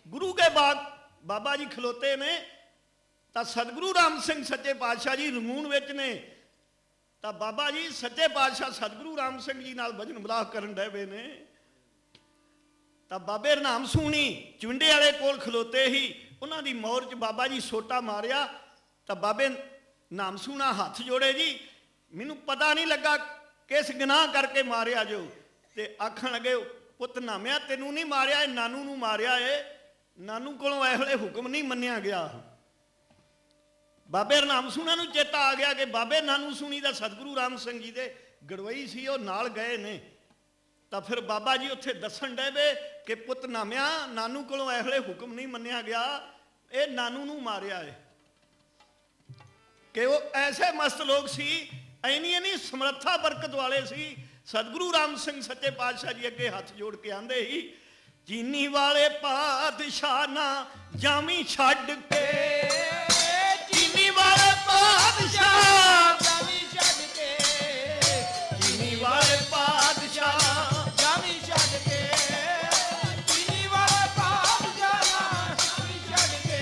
ਗੁਰੂ ਕੇ ਬਾਗ ਬਾਬਾ ਜੀ ਖਲੋਤੇ ਨੇ ਤਾਂ ਸਤਿਗੁਰੂ ਰਾਮ ਸਿੰਘ ਸੱਚੇ ਪਾਤਸ਼ਾਹ ਜੀ ਰੰਗੂਨ ਵਿੱਚ ਨੇ ਤਾਂ ਬਾਬਾ ਜੀ ਸੱਚੇ ਪਾਤਸ਼ਾਹ ਸਤਿਗੁਰੂ ਰਾਮ ਸਿੰਘ ਜੀ ਨਾਲ ਭਜਨ ਬਲਾਹ ਕਰਨ ਡੇਵੇ ਨੇ ਤਾਂ ਬਾਬੇ ਨਾਮ ਸੂਣੀ ਚੁੰਡੇ ਵਾਲੇ ਕੋਲ ਖਲੋਤੇ ਹੀ। ਉਹਨਾਂ ਦੀ ਮੌਰ 'ਚ ਬਾਬਾ ਜੀ ਸੋਟਾ ਮਾਰਿਆ ਤਾਂ ਬਾਬੇ ਨਾਮ ਸੂਣਾ ਹੱਥ ਜੋੜੇ ਜੀ ਮੈਨੂੰ ਪਤਾ ਨਹੀਂ ਲੱਗਾ ਕਿਸ ਗੁਨਾਹ ਕਰਕੇ ਮਾਰਿਆ ਜੋ। ਤੇ ਆਖਣ ਲੱਗੇ ਪੁੱਤ ਨਾਮਿਆ ਤੈਨੂੰ ਨਹੀਂ ਮਾਰਿਆ, ਇਹ ਨਾਨੂ ਨੂੰ ਮਾਰਿਆ ਏ। ਨਾਨੂ ਕੋਲੋਂ ਇਹ ਵੇਲੇ ਹੁਕਮ ਨਹੀਂ ਮੰਨਿਆ ਗਿਆ। ਬਾਬੇ ਰਨਾਮ ਸੁਣਾ ਨੂੰ ਚੇਤਾ ਆ ਗਿਆ ਕਿ ਬਾਬੇ ਨਾਨੂ ਸੁਣੀ ਦਾ ਸਤਿਗੁਰੂ ਰਾਮ ਸਿੰਘ ਜੀ ਦੇ ਗੜਵਈ ਸੀ, ਉਹ ਨਾਲ ਗਏ ਨੇ। ਤਾਂ ਫਿਰ ਬਾਬਾ ਜੀ ਉੱਥੇ ਦੱਸਣ ਡਏ ਵੇ ਕਿ ਪੁੱਤ ਨਾਮਿਆ, ਨਾਨੂ ਕੋਲੋਂ ਇਹ ਵੇਲੇ ਹੁਕਮ ਨਹੀਂ ਮੰਨਿਆ ਗਿਆ, ਇਹ ਨਾਨੂ ਨੂੰ ਮਾਰਿਆ ਏ। ਕਿ ਉਹ ਐਸੇ ਮਸਤ ਲੋਕ ਸੀ, ਇੰਨੀ ਸਮਰੱਥਾ ਬਰਕਤ ਵਾਲੇ ਸੀ। ਸਤਿਗੁਰੂ ਰਾਮ ਸਿੰਘ ਸੱਚੇ ਪਾਤਸ਼ਾਹ ਜੀ ਅੱਗੇ ਹੱਥ ਜੋੜ ਕੇ ਆਂਦੇ ਹੀ, ਚੀਨੀ ਵਾਲੇ ਪਾਤਸ਼ਾਹ ਨਾ ਜਾਵੀਂ ਛੱਡ ਕੇ, ਚੀਨੀ ਵਾਲੇ ਪਾਤਸ਼ਾਹ ਜਾਵੀਂ ਛੱਡ ਕੇ, ਚੀਨੀ ਵਾਲੇ ਪਾਤਸ਼ਾਹ ਜਾਵੀਂ ਛੱਡ ਕੇ, ਚੀਨੀ ਵਾਲੇ ਪਾਤਸ਼ਾਹ ਜਾਵੀਂ ਛੱਡ ਕੇ,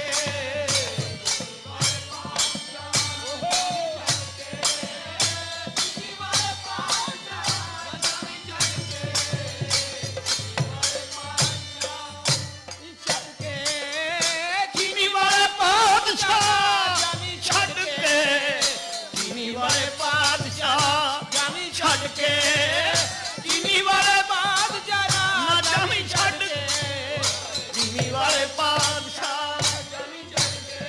ਚੀਨੀ ਵਾਲੇ ਪਾਤਸ਼ਾਹ ਛੱਡ ਕੇ, ਚੀਨੀ ਵਾਲੇ ਪਾਤਸ਼ਾਹ ਜਾਵੀਂ ਛੱਡ ਕੇ, ਚੀਨੀ ਵਾਲੇ ਪਾਤਸ਼ਾਹ ਨਾ ਜਾਵੀਂ ਛੱਡ ਕੇ, ਚੀਨੀ ਵਾਲੇ ਪਾਤਸ਼ਾਹ ਜਾਵੀਂ ਛੱਡ ਕੇ,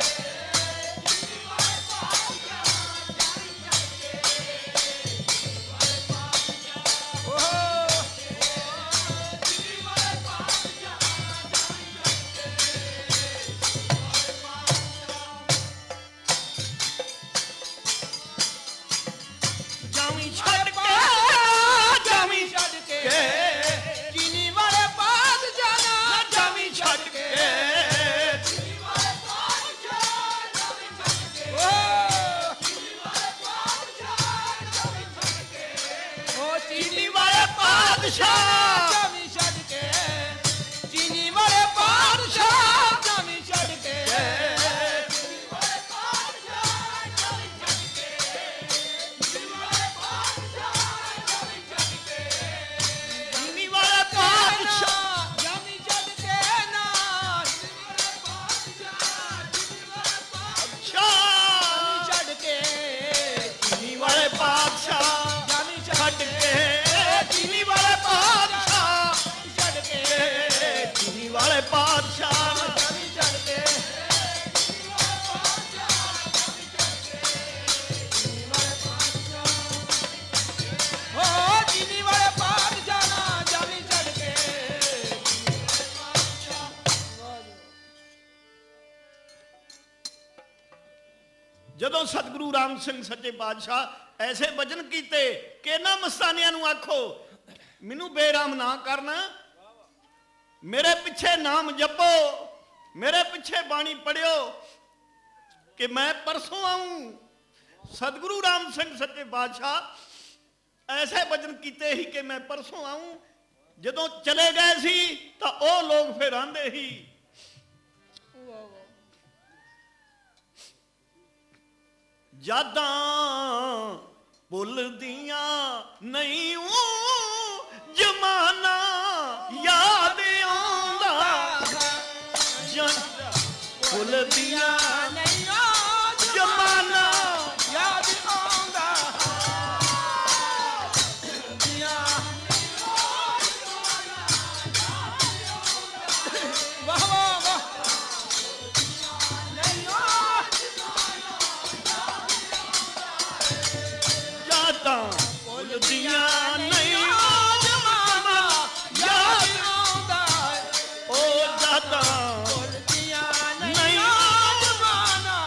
ਜਾਵੀਂ ਛੱਡ ਕੇ, ਜਾਵੀਂ ਛੱਡ ਕੇ, ਕੇ, ਚੀਨੀ ਵਾਲੇ ਪਾਤਸ਼ਾਹ ਨਾ ਜਾਵੀਂ ਛੱਡ ਕੇ, ਓ ਚੀਨੀ ਵਾਲੇ ਪਾਤਸ਼ਾਹ ਜਾਵੀਂ ਛੱਡ ਕੇ, ਚੀਨੀ ਵਾਲੇ ਪਾਤਸ਼ਾਹ ਜਾਵੀਂ ਛੱਡ ਕੇ, ਚੀਨੀ ਵਾਲੇ ਪਾਤਸ਼ਾਹ ਜਾਵੀਂ ਛੱਡ ਕੇ ਨਾ, ਅੱਛਾ, ਛੱਡ ਕੇ, ਚੀਨੀ ਵਾਲੇ ਪਾਤਸ਼ਾਹ ਜਾਵੀਂ ਛੱਡ ਕੇ, ਚੀਨੀ ਵਾਲੇ ਪਾਤਸ਼ਾਹ ਛੱਡ ਕੇ, ਚੀਨੀ ਵਾਲੇ ਪਾਤਸ਼ਾਹ ਜਾਵੀਂ ਛੱਡ ਕੇ, ਓ ਚੀਨੀ ਵਾਲੇ ਪਾਤਸ਼ਾਹ ਨਾ ਜਾਵੀਂ ਛੱਡ ਕੇ, ਜਦੋਂ ਸਤਿਗੁਰੂ ਰਾਮ ਸਿੰਘ ਸੱਚੇ ਪਾਤਸ਼ਾਹ ਐਸੇ ਵਚਨ ਕੀਤੇ ਕਿ ਇਹਨਾਂ ਮਸਤਾਨਿਆਂ ਨੂੰ ਆਖੋ ਮੈਨੂੰ ਬੇਰਾਮ ਨਾ ਕਰਨ, ਮੇਰੇ ਪਿੱਛੇ ਨਾਮ ਜਪੋ, ਮੇਰੇ ਪਿੱਛੇ ਬਾਣੀ ਪੜਿਓ ਕਿ ਮੈਂ ਪਰਸੋਂ ਆऊं। ਸਤਿਗੁਰੂ ਰਾਮ ਸਿੰਘ ਸੱਚੇ ਪਾਤਸ਼ਾਹ ਐਸੇ ਵਚਨ ਕੀਤੇ ਹੀ ਕਿ ਮੈਂ ਪਰਸੋਂ ਆऊं। ਜਦੋਂ ਚਲੇ ਗਏ ਸੀ ਤਾਂ ਉਹ ਲੋਕ ਫਿਰ ਆਂਦੇ ਹੀ, ਯਾਦਾਂ ਭੁੱਲਦੀਆਂ ਨਹੀਂ ਊਂ ਜ਼ਮਾਨਾ ਯਾਦ ਆਉਂਦਾ, ਯਾਦਾਂ ਭੁੱਲਦੀਆਂ ਨਹੀਂ ਓ ਜ਼ਮਾਨਾ ਯਾਦ ਆਉਂਦਾ, ਵਾਹ ਵਾਹ ਵਾਹ, ਨਹੀਂ ਓ ਯਾਦਾਂ ਭੁੱਲਦੀਆਂ ਨਹੀਂ ਊਂ ਜ਼ਮਾਨਾ ਯਾਦ ਆਉਂਦਾ, ਉਹ ਯਾਦਾਂ ਭੁੱਲਦੀਆਂ ਨਹੀਂ ਨਹੀਂ ਓ ਜ਼ਮਾਨਾ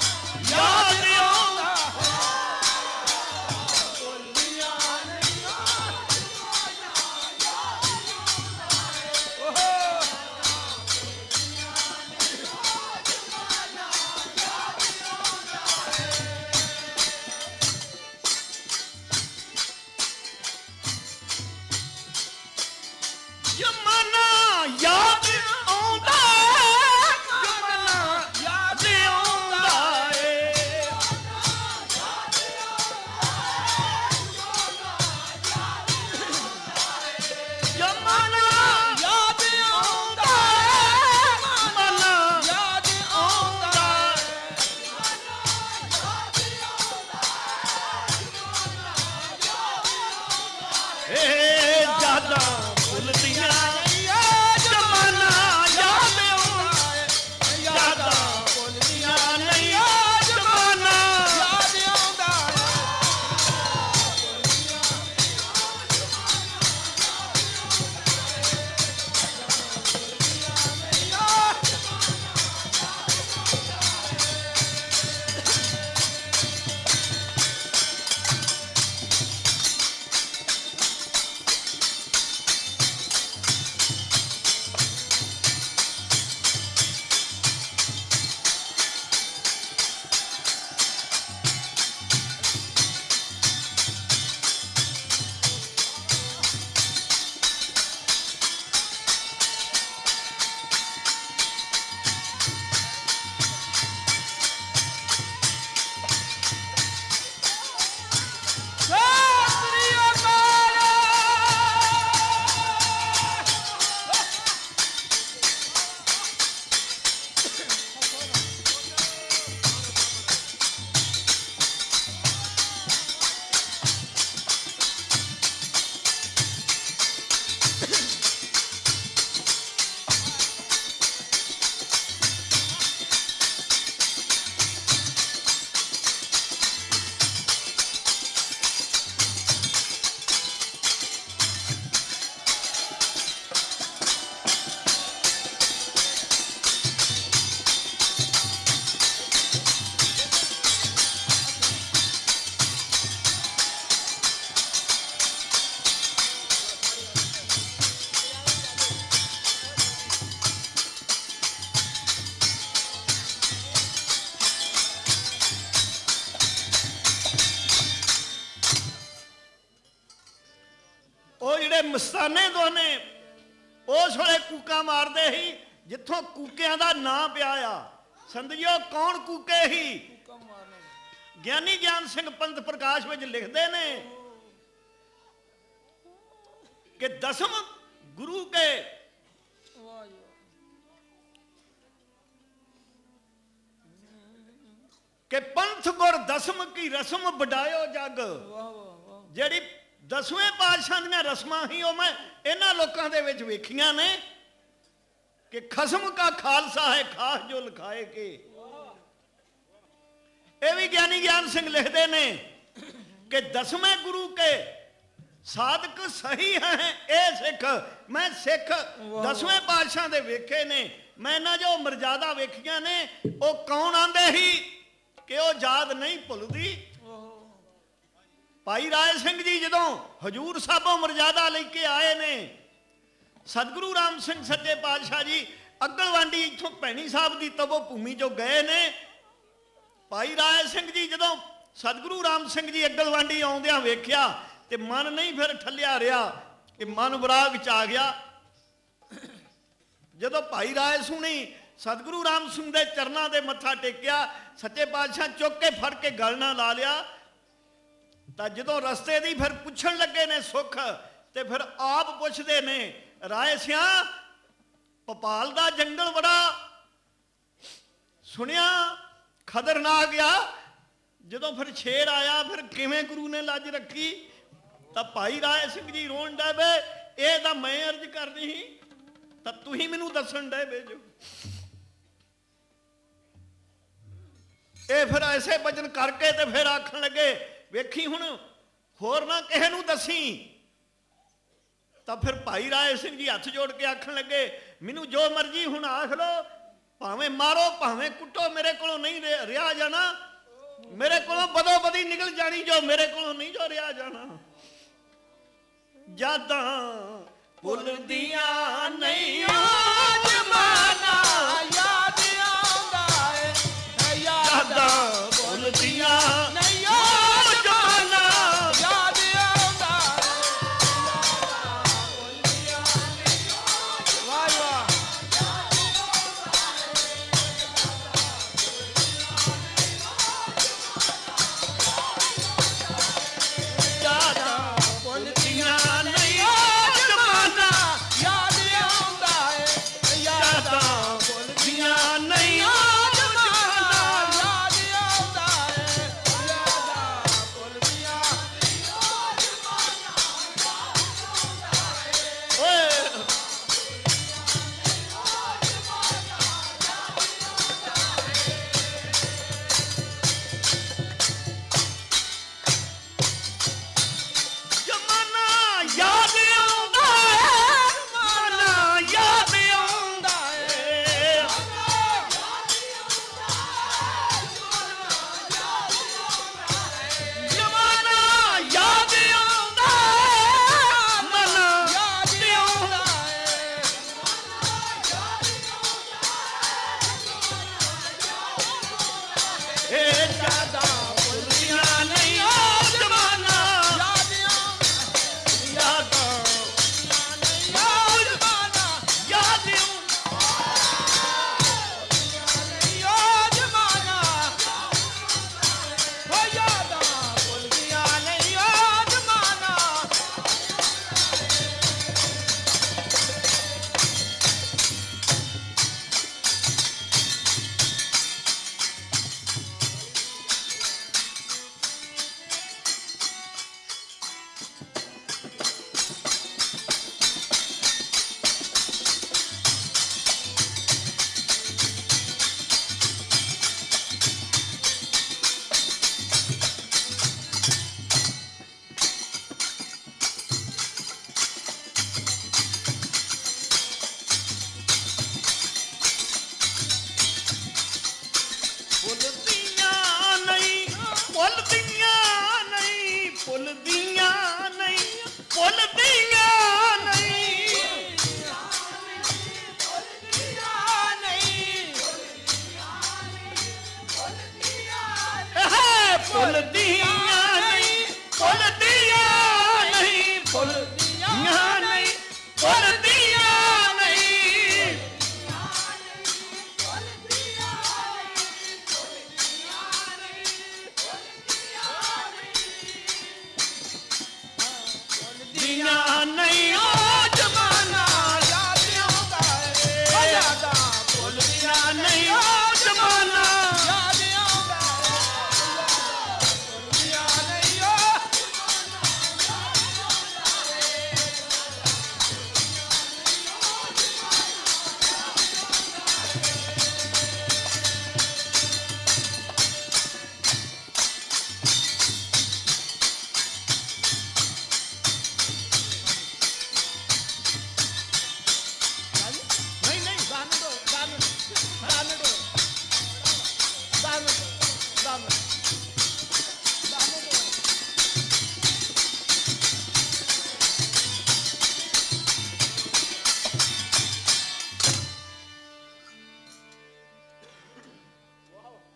ਮਸਤਾਨੇ ਦੋਨੇ ਉਸ ਵੇਲੇ ਕੂਕਾਂ ਮਾਰਦੇ ਸੀ ਜਿੱਥੋਂ ਕੂਕਿਆਂ ਦਾ ਨਾਂ ਪਿਆ ਆ। ਸੰਦਿਓ ਕੌਣ ਕੂਕੇ ਸੀ? ਕੂਕਾਂ ਮਾਰਨੇ ਗਿਆਨੀ ਗਿਆਨ ਸਿੰਘ ਪੰਥ ਪ੍ਰਕਾਸ਼ ਵਿੱਚ ਲਿਖਦੇ ਨੇ ਕਿ ਦਸਮ ਗੁਰੂ ਕੇ ਵਾਹ ਜੀ ਕਿ ਪੰਥ ਗੁਰ ਦਸਮ ਕੀ ਰਸਮ ਵਡਾਇਓ ਜਗ। ਵਾਹ ਵਾਹ ਜਿਹੜੀ 10ਵੇਂ ਪਾਤਸ਼ਾਹ ਦੀਆਂ ਰਸਮਾਂ ਹੀ ਉਹ ਮੈਂ ਇਹਨਾਂ ਲੋਕਾਂ ਦੇ ਵਿੱਚ ਵੇਖੀਆਂ ਨੇ ਕਿ ਖਸਮ ਕਾ ਖਾਲਸਾ ਹੈ ਖਾਸ ਜੋ ਲਿਖਾਏ ਕੇ। ਇਹ ਵੀ ਗਿਆਨੀ ਗਿਆਨ ਸਿੰਘ ਲਿਖਦੇ ਨੇ ਕਿ 10ਵੇਂ ਗੁਰੂ ਕੇ ਸਾਧਕ ਸਹੀ ਹੈ ਇਹ ਸਿੱਖ। ਮੈਂ ਸਿੱਖ 10ਵੇਂ ਪਾਤਸ਼ਾਹ ਦੇ ਵੇਖੇ ਨੇ, ਮੈਂ ਇਹਨਾਂ ਜੋ ਮਰਜ਼ਾਦਾ ਵੇਖੀਆਂ ਨੇ ਉਹ ਕੌਣ ਆਂਦੇ ਸੀ ਕਿ ਉਹ ਯਾਦ ਨਹੀਂ ਭੁੱਲਦੀ। ਭਾਈ ਰਾਏ ਸਿੰਘ ਜੀ ਜਦੋਂ ਹਜੂਰ ਸਾਹਿਬੋਂ ਮਰਜ਼ਾਦਾ ਲੈ ਕੇ ਆਏ ਨੇ, ਸਤਿਗੁਰੂ ਰਾਮ ਸਿੰਘ ਸੱਚੇ ਪਾਤਸ਼ਾਹ ਜੀ ਅੱਗਲਵਾਂਡੀ ਇੱਥੋਂ ਭੈਣੀ ਸਾਹਿਬ ਦੀ ਤਪੋ ਭੂਮੀ ਚੋਂ ਗਏ ਨੇ। ਭਾਈ ਰਾਏ ਸਿੰਘ ਜੀ ਜਦੋਂ ਸਤਿਗੁਰੂ ਰਾਮ ਸਿੰਘ ਜੀ ਅੱਗਲਵਾਂਡੀ ਆਉਂਦਿਆਂ ਵੇਖਿਆ ਤੇ ਮਨ ਨਹੀਂ ਫਿਰ ਠੱਲਿਆ ਰਿਹਾ ਕਿ ਮਨ ਵਿਰਾਗ ਚ ਆ ਗਿਆ। ਜਦੋਂ ਭਾਈ ਰਾਏ ਸੁਣੀ ਸਤਿਗੁਰੂ ਰਾਮ ਸਿੰਘ ਦੇ ਚਰਨਾਂ ਦੇ ਮੱਥਾ ਟੇਕਿਆ, ਸੱਚੇ ਪਾਤਸ਼ਾਹ ਚੁੱਕ ਕੇ ਫੜ ਕੇ ਗਲ ਨਾਲ ਲਾ ਲਿਆ। ਤਾਂ ਜਦੋਂ ਰਸਤੇ ਦੀ ਫਿਰ ਪੁੱਛਣ ਲੱਗੇ ਨੇ ਸੁੱਖ ਤੇ ਫਿਰ ਆਪ ਪੁੱਛਦੇ ਨੇ ਰਾਏ ਸਿਆ ਭੋਪਾਲ ਦਾ ਜੰਗਲ ਬੜਾ ਸੁਣਿਆ ਖਤਰਨਾਕ ਆ, ਜਦੋਂ ਫਿਰ ਸ਼ੇਰ ਆਇਆ ਫਿਰ ਕਿਵੇਂ ਗੁਰੂ ਨੇ ਲੱਜ ਰੱਖੀ। ਤਾਂ ਭਾਈ ਰਾਏ ਸਿੰਘ ਜੀ ਰੋਣ ਡੈ ਪਏ, ਇਹ ਤਾਂ ਮੈਂ ਅਰਜ਼ ਕਰਨੀ ਸੀ ਤਾਂ ਤੁਸੀਂ ਮੈਨੂੰ ਦੱਸਣ ਡੈ ਪਏ ਜੋ। ਇਹ ਫਿਰ ਐਸੇ ਵਚਨ ਕਰਕੇ ਤੇ ਫਿਰ ਆਖਣ ਲੱਗੇ ਵੇਖੀ ਹੁਣ ਹੋਰ ਨਾ ਕਿਸੇ ਨੂੰ ਦੱਸੀ। ਤਾਂ ਫਿਰ ਭਾਈ ਰਾਏ ਸਿੰਘ ਜੀ ਹੱਥ ਜੋੜ ਕੇ ਆਖਣ ਲੱਗੇ ਮੈਨੂੰ ਜੋ ਮਰਜ਼ੀ ਹੁਣ ਆਖ ਲੋ, ਭਾਵੇਂ ਮਾਰੋ ਭਾਵੇਂ ਕੁੱਟੋ, ਮੇਰੇ ਕੋਲੋਂ ਨਹੀਂ ਰਿਹਾ ਜਾਣਾ, ਮੇਰੇ ਕੋਲੋਂ ਬਦੋ ਬਦੀ ਨਿਕਲ ਜਾਣੀ ਜੋ ਮੇਰੇ ਕੋਲੋਂ ਨਹੀਂ ਜੋ ਰਿਹਾ ਜਾਣਾ। ਯਾਦਾਂ ਭੁੱਲਦੀਆਂ ਨਹੀਂ ਉਹ ਜ਼ਮਾਨਾ, ਯਾਦ ਆਉਂਦਾ ਏ ਯਾਦਾਂ ਭੁੱਲਦੀਆਂ ਨਹੀਂ ਉਹ ਜ਼ਮਾਨਾ। ਯਾਦ ਆਉਂਦਾ ਵਾਹ ਵਾਹ ਯਾਦਾਂ ਭੁੱਲਦੀਆਂ ਨਹੀਂ ਉਹ ਜ਼ਮਾਨਾ, ਯਾਦ ਆਉਂਦਾ ਏ ਯਾਦਾਂ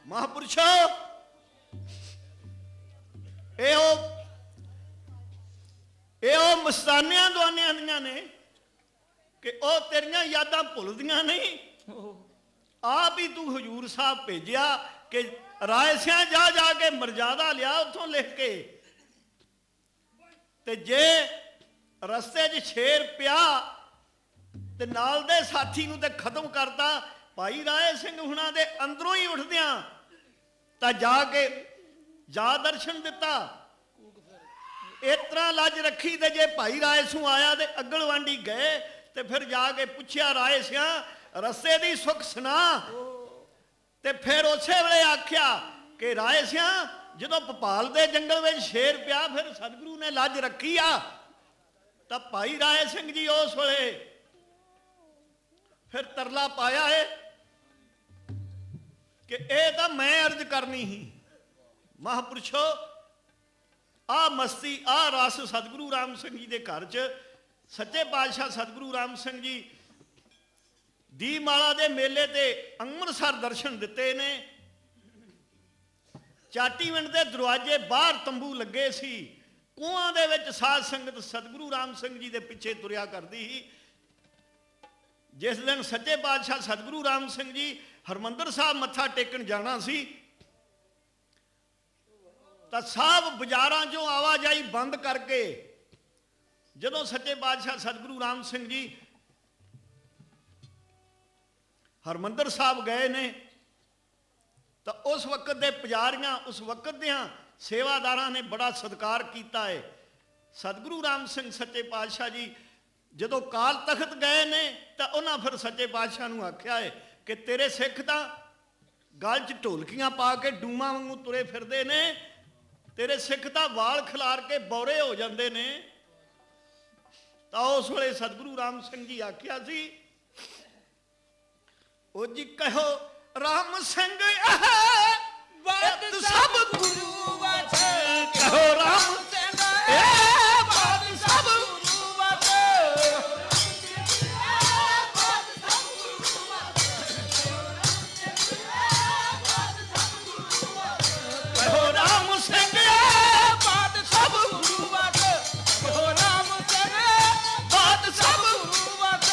ਮਹਾਂਪੁਰਸ਼ੋ ਇਹ ਮਸਤਾਨਿਆਂ ਦੁਆਨਿਆਂ ਦੀਆਂ ਨੇ ਕਿ ਉਹ ਤੇਰੀਆਂ ਯਾਦਾਂ ਭੁੱਲਦੀਆਂ ਨਹੀਂ। ਆਪ ਹੀ ਤੂੰ ਹਜੂਰ ਸਾਹਿਬ ਭੇਜਿਆ ਕਿ ਰਾਏ ਸਿਆਂ ਜਾ ਜਾ ਕੇ ਮਰਜ਼ਾਦਾ ਲਿਆ ਉੱਥੋਂ ਲਿਖ ਕੇ, ਤੇ ਜੇ ਰਸਤੇ 'ਚ ਸ਼ੇਰ ਪਿਆ ਤੇ ਨਾਲ ਦੇ ਸਾਥੀ ਨੂੰ ਤੇ ਖਤਮ ਕਰਤਾ। ਭਾਈ ਰਾਏ ਸਿੰਘ ਹੁਣਾਂ ਦੇ ਅੰਦਰੋਂ ਹੀ ਉੱਠਦਿਆਂ ਤਾਂ ਜਾ ਕੇ ਜਾ ਦਰਸ਼ਨ ਦਿੱਤਾ। ਇਸ ਤਰ੍ਹਾਂ ਲੱਜ ਰੱਖੀ ਤੇ ਜੇ ਭਾਈ ਰਾਏ ਸੂ ਆਇਆ ਤੇ ਅਗਲਵਾਂਡੀ ਗਏ ਤੇ ਫਿਰ ਜਾ ਕੇ ਪੁੱਛਿਆ ਰਾਏ ਸਿਆਂ ਰਸਤੇ ਦੀ ਸੁੱਖ ਸੁਣਾ, ਤੇ ਫਿਰ ਉਸੇ ਵੇਲੇ ਆਖਿਆ ਕਿ ਰਾਏ ਸਿਆਂ ਜਦੋਂ ਭੋਪਾਲ ਦੇ ਜੰਗਲ ਵਿੱਚ ਸ਼ੇਰ ਪਿਆ ਫਿਰ ਸਤਿਗੁਰੂ ਨੇ ਲੱਜ ਰੱਖੀ ਆ। ਤਾਂ ਭਾਈ ਰਾਏ ਸਿੰਘ ਜੀ ਉਸ ਵੇਲੇ ਫਿਰ ਤਰਲਾ ਪਾਇਆ ਹੈ ਕਿ ਇਹ ਤਾਂ ਮੈਂ ਅਰਜ਼ ਕਰਨੀ ਸੀ। ਮਹਾਂਪੁਰਸ਼ੋ ਆ ਮਸਤੀ ਆ ਰਸ ਸਤਿਗੁਰੂ ਰਾਮ ਸਿੰਘ ਜੀ ਦੇ ਘਰ 'ਚ ਸੱਚੇ ਪਾਤਸ਼ਾਹ ਸਤਿਗੁਰੂ ਰਾਮ ਸਿੰਘ ਜੀ ਦੀਮਾਲਾ ਦੇ ਮੇਲੇ ਤੇ ਅੰਮ੍ਰਿਤਸਰ ਦਰਸ਼ਨ ਦਿੱਤੇ ਨੇ। ਚਾਟੀਵਿੰਡ ਦੇ ਦਰਵਾਜ਼ੇ ਬਾਹਰ ਤੰਬੂ ਲੱਗੇ ਸੀ, ਕੂਆਂ ਦੇ ਵਿੱਚ ਸਾਧ ਸੰਗਤ ਸਤਿਗੁਰੂ ਰਾਮ ਸਿੰਘ ਜੀ ਦੇ ਪਿੱਛੇ ਤੁਰਿਆ ਕਰਦੀ ਸੀ। ਜਿਸ ਦਿਨ ਸੱਚੇ ਪਾਤਸ਼ਾਹ ਸਤਿਗੁਰੂ ਰਾਮ ਸਿੰਘ ਜੀ ਹਰਮੰਦਰ ਸਾਹਿਬ ਮੱਥਾ ਟੇਕਣ ਜਾਣਾ ਸੀ ਤਾਂ ਸਭ ਬਾਜ਼ਾਰਾਂ 'ਚੋਂ ਆਵਾਜਾਈ ਬੰਦ ਕਰਕੇ ਜਦੋਂ ਸੱਚੇ ਪਾਤਸ਼ਾਹ ਸਤਿਗੁਰੂ ਰਾਮ ਸਿੰਘ ਜੀ ਹਰਮੰਦਰ ਸਾਹਿਬ ਗਏ ਨੇ ਤਾਂ ਉਸ ਵਕਤ ਦੇ ਪੁਜਾਰੀਆਂ ਉਸ ਵਕਤ ਦਿਆਂ ਸੇਵਾਦਾਰਾਂ ਨੇ ਬੜਾ ਸਤਿਕਾਰ ਕੀਤਾ ਹੈ। ਸਤਿਗੁਰੂ ਰਾਮ ਸਿੰਘ ਸੱਚੇ ਪਾਤਸ਼ਾਹ ਜੀ ਜਦੋਂ ਕਾਲ ਤਖਤ ਗਏ ਨੇ ਤਾਂ ਉਹਨਾਂ ਫਿਰ ਸੱਚੇ ਪਾਤਸ਼ਾਹ ਨੂੰ ਆਖਿਆ ਹੈ ਕਿ ਤੇਰੇ ਸਿੱਖ ਤਾਂ ਗਲ 'ਚ ਢੋਲਕੀਆਂ ਪਾ ਕੇ ਡੂਮਾਂ ਵਾਂਗੂ ਤੁਰੇ ਫਿਰਦੇ ਨੇ, ਤੇਰੇ ਸਿੱਖ ਤਾਂ ਵਾਲ ਖਿਲਾਰ ਕੇ ਬੌਰੇ ਹੋ ਜਾਂਦੇ ਨੇ। ਤਾਂ ਉਸ ਵੇਲੇ ਸਤਿਗੁਰੂ ਰਾਮ ਸਿੰਘ ਜੀ ਆਖਿਆ ਸੀ ਉਹ ਜੀ ਕਹੋ ਰਾਮ ਸਿੰਘ ਬਾਤ ਸਭ ਗੁਰੂ ਵਚ, ਕਹੋ ਰਾਮ ਸਿੰਘ ਇਹ ਬਾਤ ਸਭ ਗੁਰੂ ਵਚ, ਕਹੋ ਰਾਮ ਸਿੰਘ ਬਾਤ ਸਭ ਗੁਰੂ ਵਚ, ਕਹੋ ਰਾਮ ਸਿੰਘ ਬਾਤ ਸਭ ਗੁਰੂ ਵਚ।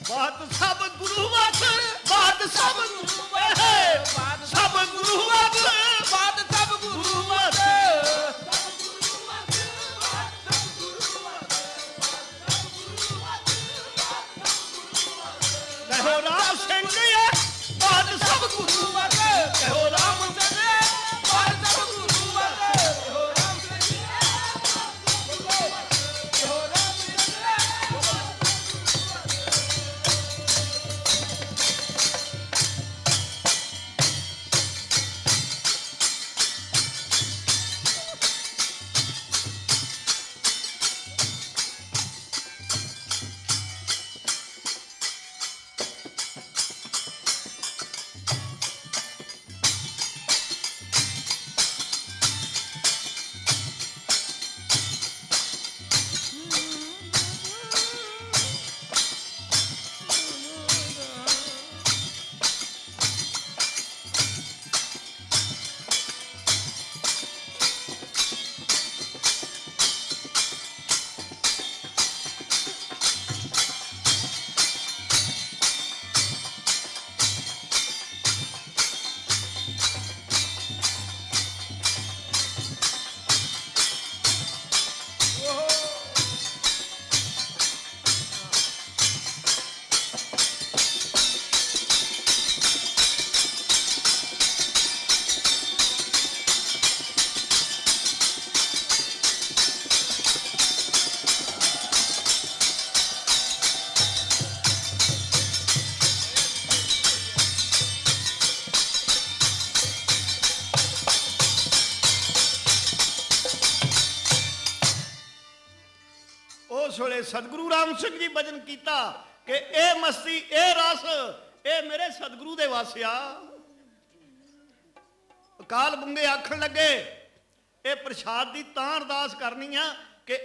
ਬਾਤ ਸਭ ਗੁਰੂ ਵਚ, ਬਾਤ ਸਭ ਗੁਰੂ ਵਚ, ਬਾਤ ਸਭ ਗੁਰੂ ਵਚ, ਬਾਤ ਸਭ ਗੁਰੂ ਵਚ। ਕਹੋ ਰਾਮ ਸਿੰਘ ਬਾਤ ਸਭ ਗੁਰੂ ਵਚ, ਕਹੋ ਰਾਮ ਸਿੰਘ ਬਾਤ ਸਭ ਗੁਰੂ ਵਚ, ਕਹੋ ਰਾਮ ਸਿੰਘ ਕਹੋ ਰਾਮ ਉਸ ਵੇਲੇ ਸਤਿਗੁਰੂ ਰਾਮ ਸਿੰਘ ਜੀ ਭਜਨ ਕੀਤਾ ਕਿ ਇਹ ਮਸਤੀ ਇਹ ਰਸ ਇਹ ਮੇਰੇ ਸਤਿਗੁਰੂ ਦੇ ਵਾਸਿਆ। ਅਕਾਲ ਬੁੰਗੇ ਆਖਣ ਲੱਗੇ ਇਹ ਪ੍ਰਸ਼ਾਦ ਦੀ ਤਾਂ ਅਰਦਾਸ ਕਰਨੀ ਆ ਕਿ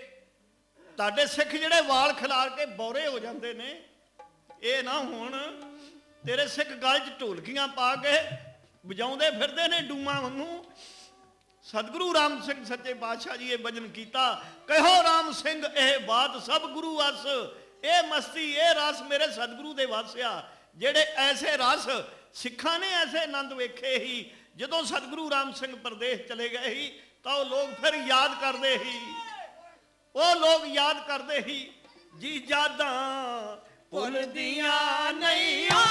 ਤੁਹਾਡੇ ਸਿੱਖ ਜਿਹੜੇ ਵਾਲ ਖਿਲਾਰ ਕੇ ਬੌਰੇ ਹੋ ਜਾਂਦੇ ਨੇ, ਇਹ ਨਾ ਹੁਣ ਤੇਰੇ ਸਿੱਖ ਗਲ 'ਚ ਢੋਲਕੀਆਂ ਪਾ ਕੇ ਵਜਾਉਂਦੇ ਫਿਰਦੇ ਨੇ ਡੂਮਾਂ ਵਾਂਗੂ। ਸਤਿਗੁਰੂ ਰਾਮ ਸਿੰਘ ਸੱਚੇ ਪਾਤਸ਼ਾਹ ਜੀ ਇਹ ਭਜਨ ਕੀਤਾ, ਕਹਿਓ ਰਾਮ ਸਿੰਘ ਇਹ ਬਾਤ ਸਭ ਗੁਰੂ ਅਸ, ਇਹ ਮਸਤੀ ਇਹ ਰਸ ਮੇਰੇ ਸਤਿਗੁਰੂ ਦੇ ਵਾਸਿਆ। ਜਿਹੜੇ ਐਸੇ ਰਸ ਸਿੱਖਾਂ ਨੇ ਐਸੇ ਆਨੰਦ ਵੇਖੇ ਹੀ ਜਦੋਂ ਸਤਿਗੁਰੂ ਰਾਮ ਸਿੰਘ ਪ੍ਰਦੇਸ਼ ਚਲੇ ਗਏ ਹੀ, ਤਾਂ ਉਹ ਲੋਕ ਫਿਰ ਯਾਦ ਕਰਦੇ ਹੀ, ਉਹ ਲੋਕ ਯਾਦ ਕਰਦੇ ਹੀ ਜੀ ਯਾਦਾਂ ਭੁੱਲਦੀਆਂ ਨਹੀਂ ਆ